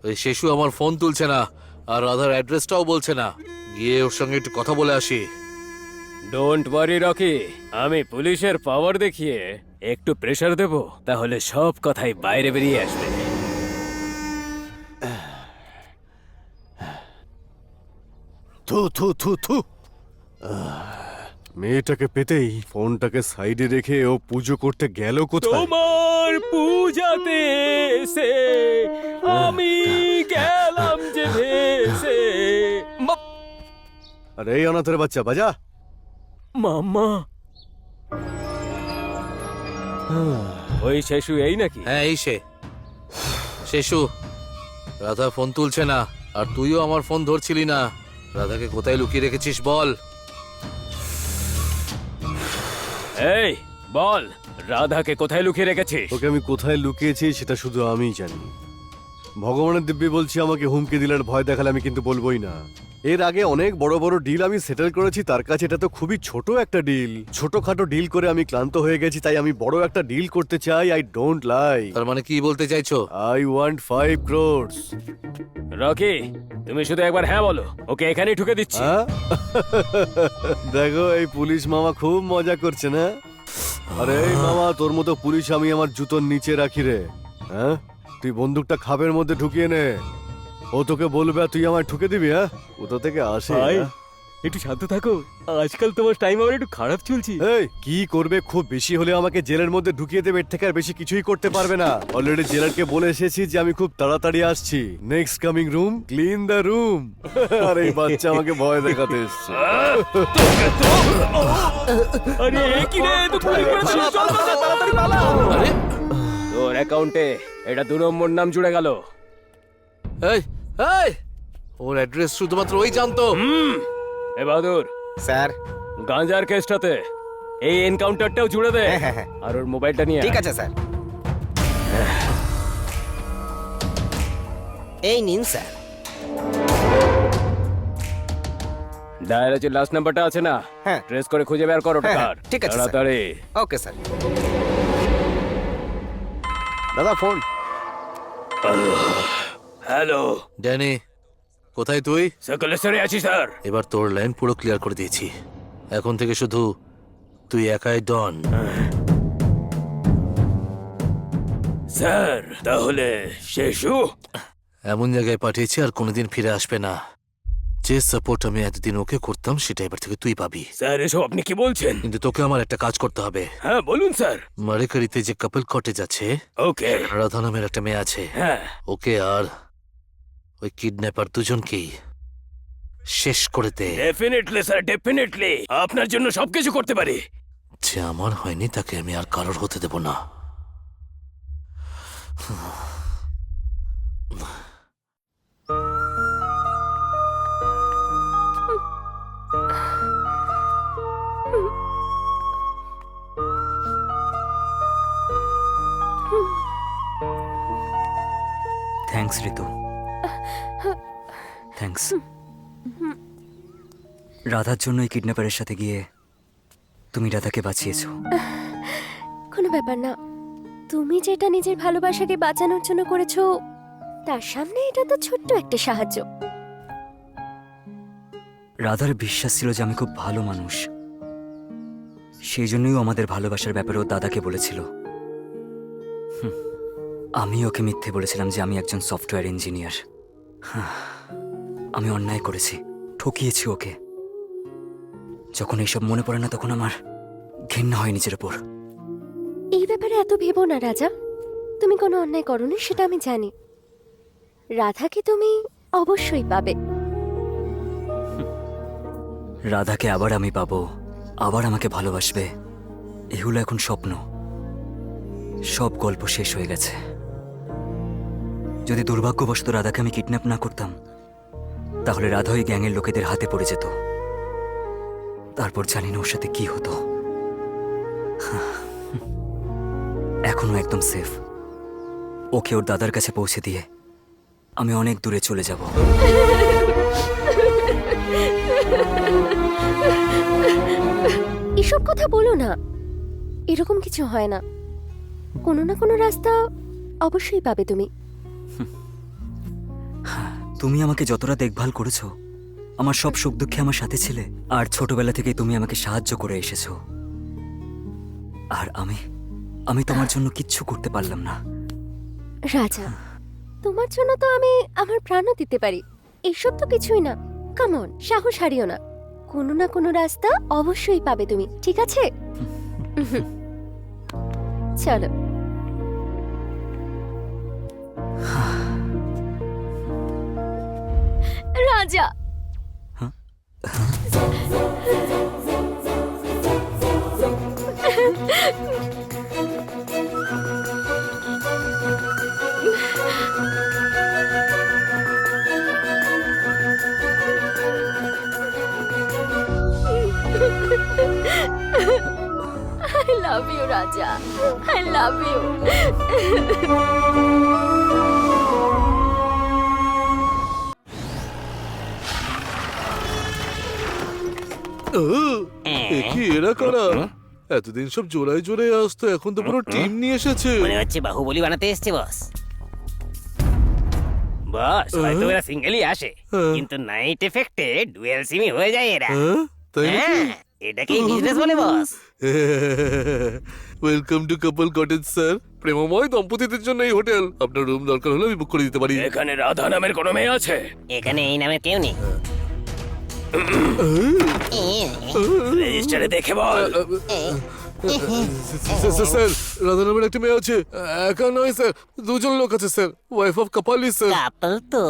ওই শেষু আমার ফোন তুলছে না, আর রাধার অ্যাড্রেসটাও বলছে না। গিয়ে ওর সঙ্গে একটু কথা বলে আসি। ডোন্ট ওয়ারি রকি, আমি পুলিশের পাওয়ার দেখিয়ে একটু প্রেসার দেব, তাহলে সব কথাই বাইরে বেরিয়ে আসবে। থু থু থু থু। মেয়েটাকে পেতেই ফোনটাকে সাইডে রেখে ও পুজো করতে গেল কোথায়? তোমার পূজাতে এসে আমি গেলাম যে ভেসে। আরে এই অনাথের বাচ্চা, বাজা। মাম্মা, ওই শেষু এই নাকি? হ্যাঁ এই শেষু। রাধা ফোন তুলছে না, আর তুইও আমার ফোন ধরছিলি না। রাধাকে কোথায় লুকিয়ে রেখেছিস বল। এই বল, রাধাকে কোথায় লুকিয়ে রেখেছিস? ওকে আমি কোথায় লুকিয়েছি সেটা শুধু আমিই জানি। ভগবানের দিব্যি বলছি, আমাকে হুমকি দিলে আর ভয় দেখালে আমি কিন্তু বলবোই না। এর আগে অনেক বড় বড় ডিল আমি সেটেল করেছি, তার কাছে এটা তো খুবই ছোট একটা ডিল। ছোটখাটো ডিল করে আমি ক্লান্ত হয়ে গেছি, তাই আমি বড় একটা ডিল করতে চাই। I don't lie. তার মানে কি বলতে চাইছো? I want 5 crores। রকি, তুমি শুধু একবার হ্যাঁ বলো, ওকে এখানেই ঢুকে দিচ্ছি। হ্যাঁ? দেখো এই পুলিশ মামা খুব মজা করছে না? আরে এই মামা, তোর মতো পুলিশ আমি আমার জুতোর নিচে রাখি রে। হ্যাঁ, তুই বন্দুকটা খাপের মধ্যে ঢুকিয়ে নে। ও তোকে বলবে আর তুই আমায় ঠুকে দিবি? হ্যাঁ, কোথা থেকে আসে? একটু শান্ত থাকো, আজকাল তোমার টাইম আমার একটু খারাপ চলছে। এই কি করবে? খুব বেশি হলে আমাকে জেলের মধ্যে ঢুকিয়ে দেবে, এর থেকে আর বেশি কিছুই করতে পারবে না। অলরেডি জেলারকে বলে এসেছি যে আমি খুব তাড়াতাড়ি আসছি। Next coming room, clean the room. আর এই বাচ্চা আমাকে ভয় দেখাতে এসছে। আরে কি রে, তুই গুলি করেছিস? চল বাজা, তাড়াতাড়ি পালা। আরে তোর অ্যাকাউন্টে এটা 2 নম্বর নাম জুড়ে গেল। এই এই, ওর অ্যাড্রেস শুধুমাত্র ওই জানতো। এ বাহাদুর স্যার। গাঁজার কেসটাতে এই এনকাউন্টারটাও জুড়ে দে। আর ওর মোবাইলটা নিয়ে ঠিক আছে স্যার। এই নিন স্যার। ডায়ালে যে লাস্ট নাম্বারটা আছে না, হ্যাঁ। ট্রেস করে খুঁজে বের করো হ্যাঁ, টাকার। ঠিক আছে, স্যার। তাড়াতাড়ি। Okay sir. দাদা ফোন। হ্যালো, ড্যানি, কোথায় তুই? সকালেশ্বরে আছি স্যার। এবার তোর লাইন পুরো ক্লিয়ার করে দিয়েছি। এখন থেকে শুধু তুই একাই ডন। স্যার তাহলে শেষু এমন জায়গায় পাঠিয়েছি আর কোনোদিন ফিরে আসবে না। যে সাপোর্ট আমি এতদিন ওকে করতাম সেটা এবার থেকে তুই পাবি। স্যার এসব আপনি কি বলছেন? কিন্তু তোকে আমার একটা কাজ করতে হবে। হ্যাঁ বলুন স্যার। মারেকারিতে যে কাপল কটেজ আছে, ওকে। রাধা নামের একটা মেয়ে আছে, হ্যাঁ। ওকে আর ওই কিডন্যাপার দুজনকেই শেষ করে দে। ডেফিনেটলি স্যার, ডেফিনেটলি আপনার জন্য সবকিছু করতে পারি। যে আমার হয়নি তাকে আমি আর কারোর হতে দেব না। থ্যাঙ্কস ঋতু, থ্যাঙ্কস। রাধার জন্য এই কিডন্যাপারের সাথে গিয়ে তুমি রাধাকে বাঁচিয়েছো। কোনো ব্যাপার না, তুমি যেটা নিজের ভালোবাসাকে বাঁচানোর জন্য করেছো তার সামনে এটা তো ছোট্ট একটা সাহায্য। রাধার বিশ্বাস ছিল যে আমি খুব ভালো মানুষ, সেই জন্যই ও আমাদের ভালোবাসার ব্যাপারে ও দাদাকে বলেছিল। আমি ওকে মিথ্যে বলেছিলাম যে আমি একজন সফটওয়্যার ইঞ্জিনিয়ার। আমি অন্যায় করেছি, ঠকিয়েছি ওকে। যখন এইসব মনে পড়ে না তখন আমার ঘৃণা হয় নিজের ওপর। এই ব্যাপারে এত ভেবো না রাজা, তুমি কোনো অন্যায় করোনি সেটা আমি জানি। রাধাকে তুমি অবশ্যই পাবে। রাধাকে আবার আমি পাবো, আবার আমাকে ভালোবাসবে, এগুলো এখন স্বপ্ন। সব গল্প শেষ হয়ে গেছে। যদি দুর্ভাগ্যবশত রাধাকে আমি কিডন্যাপ না করতাম তাহলে রাধা ওই গ্যাংয়ের লোকেদের হাতে পড়ে যেত। তারপর জানি না ওর সাথে কি হতো। এখনো একদম সেফ। ওকে ওর দাদার কাছে পৌঁছে দিয়ে আমি অনেক দূরে চলে যাব। এসব কথা বলো না, এরকম কিছু হয় না। কোনো না কোনো রাস্তা অবশ্যই পাবে তুমি। তুমি আমাকে যতটা দেখভাল করেছো, আমার সব সুখ দুঃখে আমার সাথে ছিলে, আর ছোটবেলা থেকেই তুমি আমাকে সাহায্য করে এসেছো। আর আমি তোমার জন্য কিচ্ছু করতে পারলাম না। রাজা, তোমার জন্য তো আমি আমার প্রাণও দিতে পারি। এইসব তো কিছুই না। কামন, সাহস হারিও না। কোনো না কোনো রাস্তা অবশ্যই পাবে তুমি, ঠিক আছে? চলো। রাজা, I love you, Raja. I love you. কি এরা কারা? এতদিন সব জোড়ায় জোড়ায় আসতো, এখন তো পুরো টিম নিয়ে এসেছে। মনে হচ্ছে বাহুবলী বানাতে এসছে বস। বস হয়তো এরা সিঙ্গেলই আসে, কিন্তু নাইট এফেক্টে ডুয়েল সিমি হয়ে যায় এরা। হ্যাঁ? তাই নাকি? হ্যাঁ, এটাকেই বিজনেস বলে boss. Welcome to couple cottage sir. প্রেমময় দম্পতিদের জন্য এই হোটেল। আপনার রুম দরকার হলে আমি বুক করে দিতে পারি। এখানে রাধা নামের কোনো মেয়ে আছে? এখানে এই নামের কেউ নেই। রেজিস্টারে দেখে বল। স্যার, রাধা নামের একটা মেয়ে আছে। একা নয় স্যার, দুজন লোক আছে স্যার। ওয়াইফ অফ কাপালি স্যার। কাপল তো।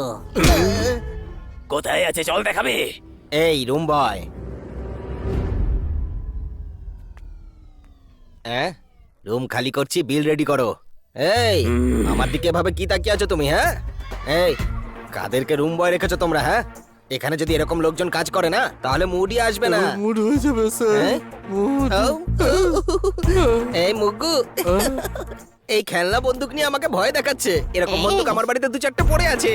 কোথায় আছে চল দেখাবে। এই রুম বয়, হ্যাঁ রুম খালি করছি, বিল রেডি করো। এই আমার দিকে ভাবে কি তাকিয়ে আছো তুমি? হ্যাঁ, এই কাদেরকে রুম বয় রেখেছো তোমরা? হ্যাঁ, এখানে যদি এরকম লোকজন কাজ করে না, তাহলে মুডই আসবে না। মুড হয়ে যাবে স্যার। হ্যাঁ? মুড। ও, এই মুগ্গু, এই খেলনা বন্দুক নিয়ে আমাকে ভয় দেখাচ্ছে। এরকম বন্দুক আমার বাড়িতে 2-4টা পড়ে আছে।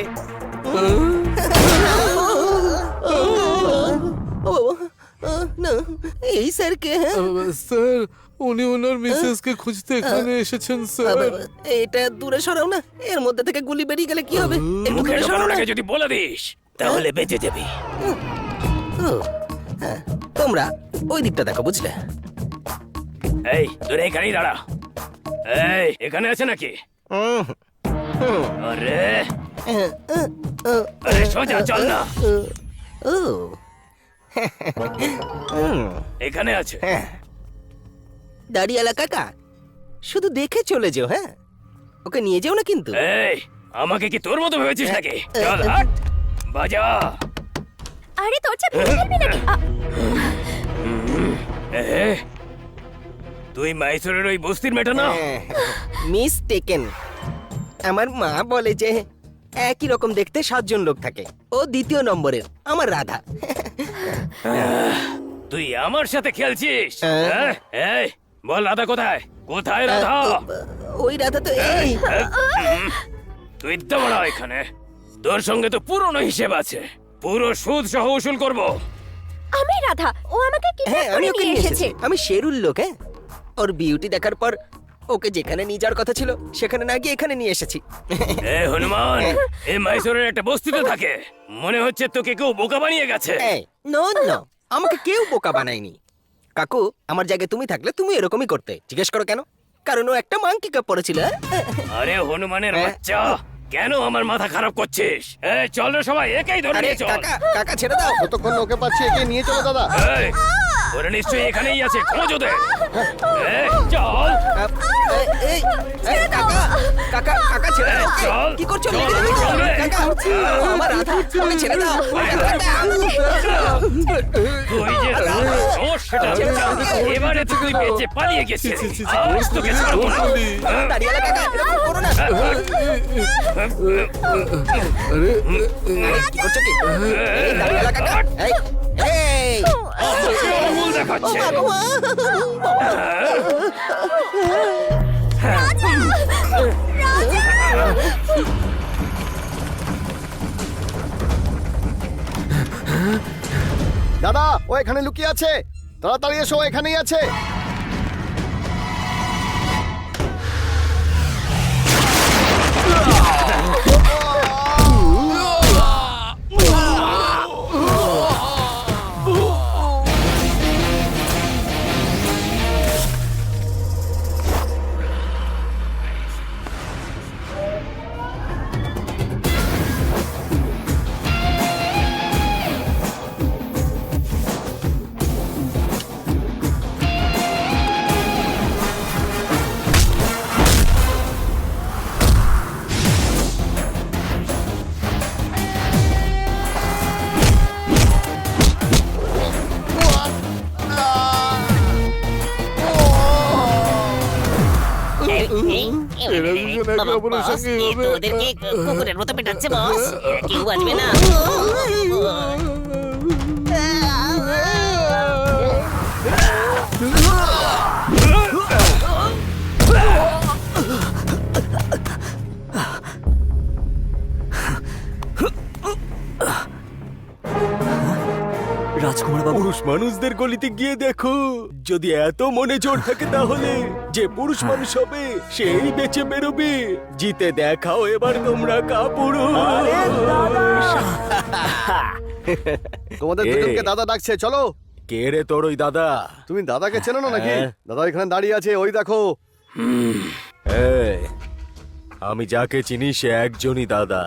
না, এই স্যারকে? স্যার, উনি ওনার মিসেস কে খুঁজতে এখানে এসেছেন স্যার। এটা দূরে সরাও না, এর মধ্যে থেকে গুলি বেরিয়ে গেলে কি হবে? একটু মুখে দূরে সরাও না। ঢোকানোটাকে যদি বলে দিস তাহলে বেঁচে যাবি। ও, হ্যাঁ, তোমরা ওই দিকটা দেখো, বুঝলে? এই তোর এখানেই দাঁড়া। এই এখানে আছে নাকি? হুম, হুম, আরে হুম, হুম, আরে সোজা চল না। ও, হুম, এখানে আছে। হ্যাঁ। দাড়িওয়ালা কাকা, শুধু দেখে চলে যেও। হ্যাঁ, ওকে নিয়ে যেও না কিন্তু। এই আমাকে কি তোর মতো ভেবেছিস নাকি? চল হাট, বাজা। আরে তোর চাপ ভেঙে ফেলবি নাকি? এ, তুই মাইসোরের ওই বস্তির মেটা না? Miss taken. আমার মা বলে যে একই রকম দেখতে 7 জন লোক থাকে, ও দ্বিতীয় নম্বরের, আমার রাধা। তুই আমার সাথে খেলছিস? হ্যাঁ? এই বল রাধা কোথায়? কোথায় রাধা? ওই রাধা তো এই। তুই দাঁড়া এখানে। তোর সঙ্গে তো পুরনো হিসেব আছে, পুরো সুদ সহ উসুল করব। আমি রাধা, ও আমাকে হ্যাঁ, কিডন্যাপ আমি করে ওকে নিয়ে নিয়ে এসেছে। এসেছি। আমি শেরুল লোক। হ্যাঁ, ওর বিউটি দেখার পর ওকে যেখানে নিয়ে যাওয়ার কথা ছিল সেখানে না গিয়ে এখানে নিয়ে এসেছি। এ হনুমান, এই মাইসোরের একটা বস্তিতে থাকে। মনে হচ্ছে তোকে কেউ বোকা বানিয়ে গেছে। এই, নো নো, আমাকে কেউ বোকা বানায়নি। কাকু, আমার জায়গায় তুমি থাকলে তুমি এরকমই করতে। জিজ্ঞেস করো কেন? কারণ ও একটা মাংকি কাপ পড়েছিল। আরে হনুমানের হ্যাঁ। বাচ্চা, কেন আমার মাথা খারাপ করছিস? এই চল রে সবাই, একেই ধরে আরে নিয়ে চল। কাকা, কাকা ছেড়ে দাও। কতক্ষণ ওকে পাচ্ছি, একে নিয়ে চলো দাদা। এই, ওরা নিশ্চয়ই এখানেই আছে, খোঁজ ওদের। এই, চল। এই, এই, কাকা, কাকা, কাকা ছেড়ে দাও। এই, চল। কি করছো? চল, লেগে যাবে। চল রে। কাকা, আমার রাধা, ওকে ছেড়ে দাও। তুই যে সমস্যাটা এবারে তো তুই বেঁচে পালিয়ে গেছিস। আজ তোকে ছাড়বো না। দাঁড়িয়ালা কাকা, এরকম করো না। আরে কি করছো কি? এই, দাঁড়িয়ালা কাকা, এই, এই, ভুল দেখাচ্ছে দাদা ও এখানে লুকিয়ে আছে, তাড়াতাড়ি এসো, ও এখানেই আছে। ওদেরকে কুকুরের মতো পেটাচ্ছে বস, এরা কেউ আসবে না। রাজকুমার বাবু, পুরুষ মানুষদের গলিতে গিয়ে দেখো, যদি এত মনে জোর থাকে তাহলে যে পুরুষ মানুষ হবে সেই বেঁচে বেরোবে। জিতে দেখাও এবার তোমরা কাপুরুষ। তোমাদের এ। দুজনকে দাদা ডাকছে, চলো। কে রে তোর ওই দাদা? তুমি দাদাকে চেনো না নাকি? হ্যাঁ। দাদা এখানে দাঁড়িয়ে আছে, ওই দেখো। এই, আমি যাকে চিনি সে একজনই দাদা,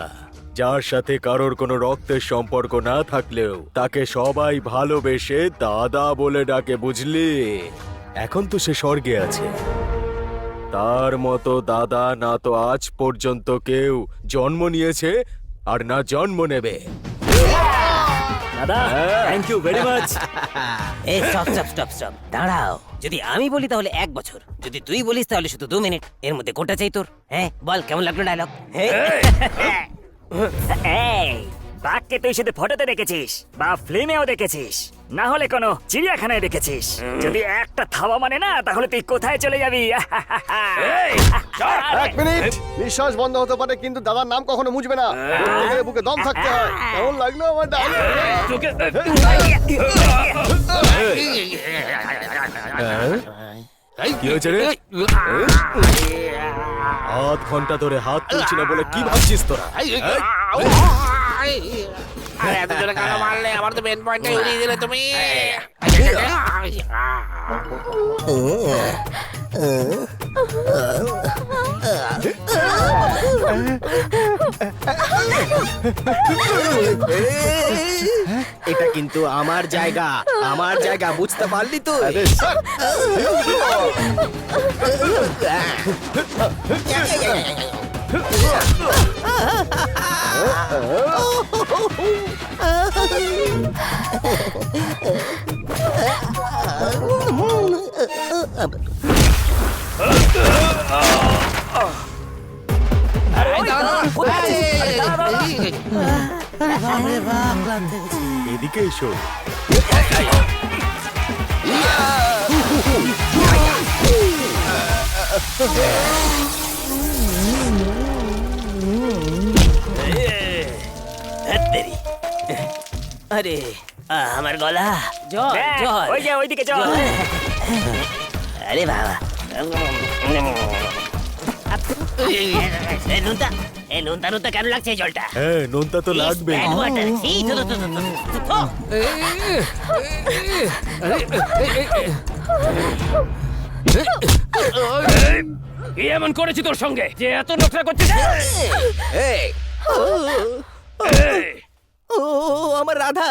যার সাথে কারোর কোনো রক্তের সম্পর্ক না থাকলেও তাকে সবাই ভালোবেসে দাদা বলে ডাকে, বুঝলি? এখন তো সে স্বর্গে আছে। তার মতো দাদা না তো আজ পর্যন্ত কেউ জন্ম নিয়েছে আর না জন্ম নেবে। দাদা থ্যাংক ইউ ভেরি মাচ। এই স্টপ স্টপ স্টপ স্টপ, দাঁড়াও। যদি আমি বলি তাহলে 1 বছর, যদি তুই বলিস তাহলে শুধু 2 মিনিট। এর মধ্যে কোনটা চাই তোর? হ্যাঁ বল, কেমন লাগলো ডায়লগ? এই বাঘকে তুই শুধু ফটোতে দেখেছিস বা ফিল্মেও দেখেছিস, না হলে কোনো চিড়িয়াখানায় দেখেছিস। যদি একটা থাবা মানে না, তাহলে তুই কোথায় চলে যাবি? এক মিনিট, নিঃশ্বাস বন্ধ হতে পারে কিন্তু দাদার নাম কখনো মুছবে না। বলতে গেলে বুকে দম থাকতে হয়। কেমন লাগলো আমার ডায়লগ? কি হয়েছে রে? আধ ঘন্টা ধরে হাত তুলছি না বলে কি ভাবছিস তোরা? এত জোরে কেন মারলে? আমার তো মেন পয়েন্টে উড়িয়ে দিলে তুমি। এটা কিন্তু আমার জায়গা, আমার জায়গা, বুঝতে পারলি তুই? আরে স্যার, এদিকে এসো। আরে আমার গলা, জল হ্যাঁ, জল। ওই যে ওইদিকে চল। আরে বাবা, এই নুনতা, এই নুনতা নুনতা কেন লাগছে এই জলটা? হ্যাঁ, নোনতা তো লাগবে। Bad water. ছি, থু, থু, থু, থু, থু, থু। কি এমন করেছি তোর সঙ্গে যে এত নোংরা করছিস? ও আমার রাধা।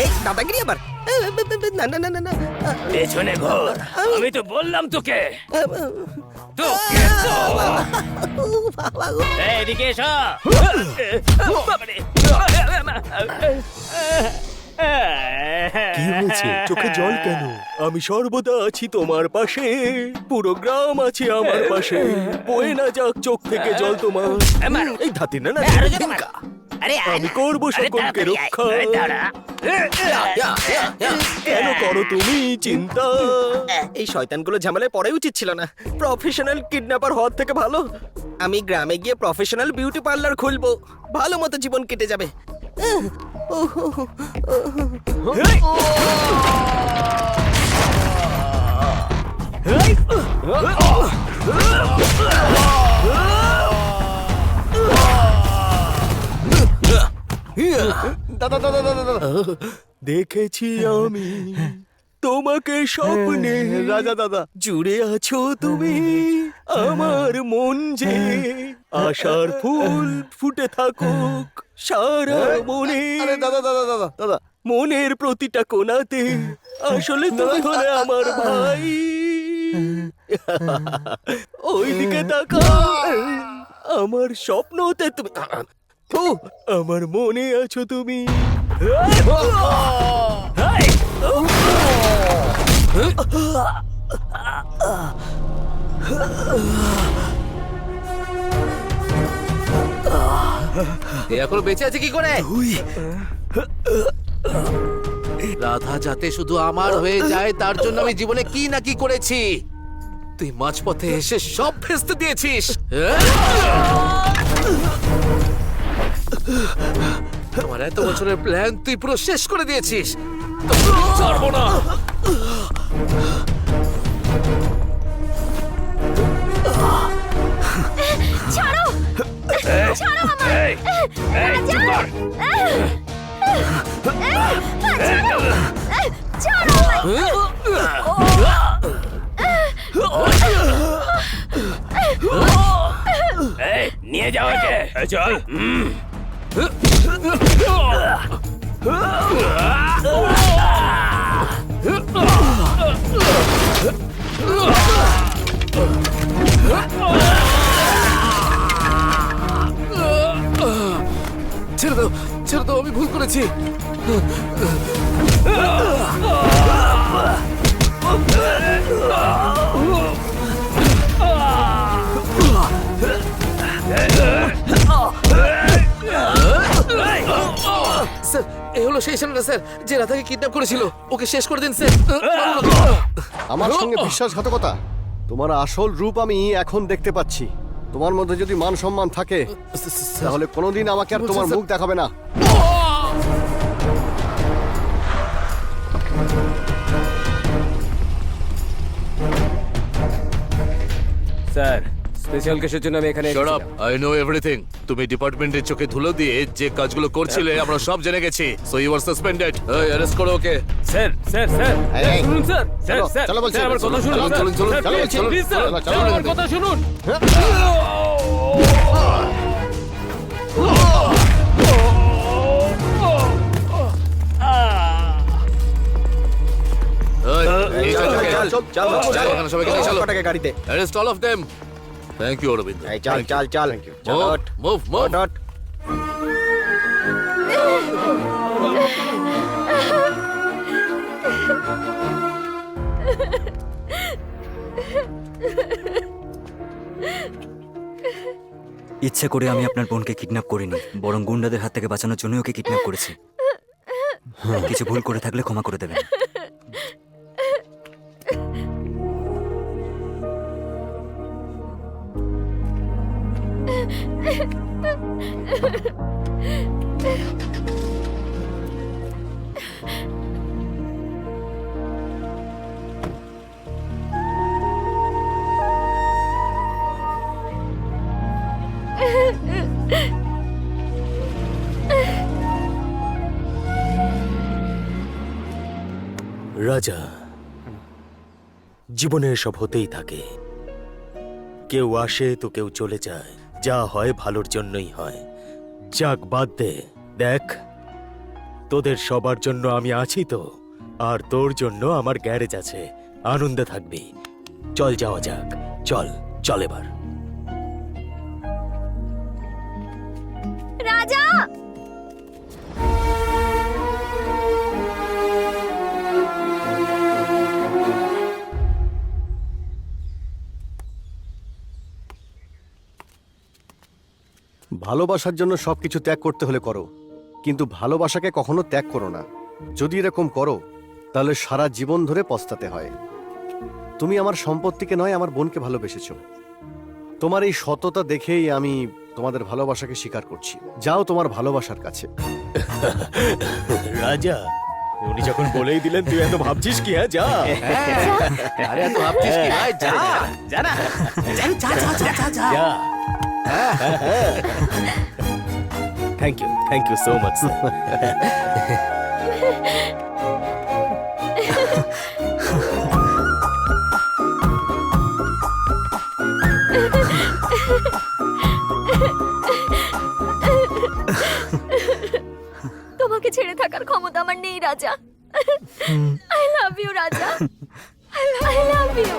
এই দাদাগিরি আবার? না না না না না। পেছনে ঘোর, আমি তো বললাম তোকে। এই, এদিকে এসো। বাবারে। কি হয়েছে চোখে জল কেন? আমি সর্বদা আছি তোমার পাশে, পুরো গ্রাম আছে আমার পাশে, বয়ে না যাক চোখ থেকে জল তোমার। এই ধাতি না না ধিঙ্কা। আমি করবো সকলকে রক্ষা। কেন করো তুমি চিন্তা? এই শয়তানগুলো ঝামেলায় পড়াই উচিত ছিল না। প্রফেশনাল কিডন্যাপার হওয়ার থেকে ভালো আমি গ্রামে গিয়ে প্রফেশনাল বিউটি পার্লার খুলবো, ভালো মতো জীবন কেটে যাবে। দাদা দাদা দাদা দাদা দেখেছি আমি তোমাকে স্বপ্নে, রাজা দাদা জুড়ে আছো তুমি আমার মন যে, আশার ফুল ফুটে থাকুক সারা মনে। আরে দাদা দাদা দাদা দাদা মনের প্রতিটা কোণাতে আসলে তুমি হলে আমার ভাই। ওইদিকে তাকাও, আমার স্বপ্নতে তুমি, আমার মনে আছো তুমি। এ এখনো বেঁচে আছে কি করে? রাধা যাতে শুধু আমার হয়ে যায় তার জন্য আমি জীবনে কি না কি করেছি। তুই মাঝপথে এসে সব ভেস্তে দিয়েছিস। আমার এত বছরের প্ল্যান তুই পুরো শেষ করে দিয়েছিস। ছাড়বো না। ছাড়ো ছাড়ো আমায় রাজা! ছাড়ো আমায়! নিয়ে যাও একে, চল। ছেড়ে দাও, ছেড়ে দাও, আমি ভুল করেছি। স্যার, এ হলো সেই ছেলেটা স্যার যে রাধাকে কিডন্যাপ করেছিল। ওকে শেষ করে দিন স্যার। আমার সঙ্গে বিশ্বাসঘাতকতা? তোমার আসল রূপ আমি এখন দেখতে পাচ্ছি। তোমার মধ্যে যদি মান সম্মান থাকে তাহলে কোনোদিন আমাকে আর তোমার মুখ দেখাবে না। স্যার, স্পেশাল কেসের জন্য আমি এখানে Shut up, I know everything. তুমি ডিপার্টমেন্টের চোখে ধুলো দিয়ে যে কাজগুলো করছিলে আমরা সব জেনে গেছি। So you are suspended. এই অ্যারেস্ট করো ওকে। স্যার স্যার স্যার এই, এই, শুনুন স্যার স্যার চলো, স্যার চলো বলছি, স্যার, আমার কথা শুনুন চলো, স্যার, চলুন, চলুন, স্যার, চলো, please, চলুন, please, স্যার, চলো, চলো, স্যার, আমার চলো। কথা শুনুন। এই, চল, চল, চল, চল, চল, চল, চল, এখানে সবাইকে নিয়ে চলো। কটাকে গাড়িতে। Arrest all of them. Thank you, Aravind. এই চল চল চল চল, Move, ওঠ, move, move. ওঠ, ওঠ। ইচ্ছে করে আমি আপনার বোনকে কিডন্যাপ করিনি, বরং গুন্ডাদের হাত থেকে বাঁচানোর জন্য ওকে কিডন্যাপ করেছি। কিছু ভুল করে থাকলে ক্ষমা করে দেবেন। রাজা, জীবনে এসব হতেই থাকে। কেউ আসে তো কেউ চলে যায়, যা হয় ভালোর জন্যই হয়। যাক বাদ দে, দেখ তোদের সবার জন্য আমি আছি তো, আর তোর জন্য আমার গ্যারেজ আছে। আনন্দে থাকবি। চল যাওয়া যাক, চল চল এবার। রাজা! ভালোবাসার জন্য সবকিছু ত্যাগ করতে হলে করো, কিন্তু ভালোবাসাকে কখনো ত্যাগ করো না। যদি এরকম করো তাহলে সারা জীবন ধরে পস্তাতে হয়। তুমি আমার সম্পত্তিকে নয়, আমার বোনকে ভালোবেসেছো। তোমার এই সততা দেখেই আমি তোমাদের ভালোবাসাকে স্বীকার করছি। যাও তোমার ভালোবাসার কাছে। রাজা, উনি যখন বলেই দিলেন তুই এত ভাবছিস কি? হ্যাঁ, যা। আরে এত ভাবছিস কি ভাই? যা জানা যা যা যা যা যা যা। Thank you so much. তোমাকে ছেড়ে থাকার ক্ষমতা আমার নেই Raja. I love you Raja, I love you.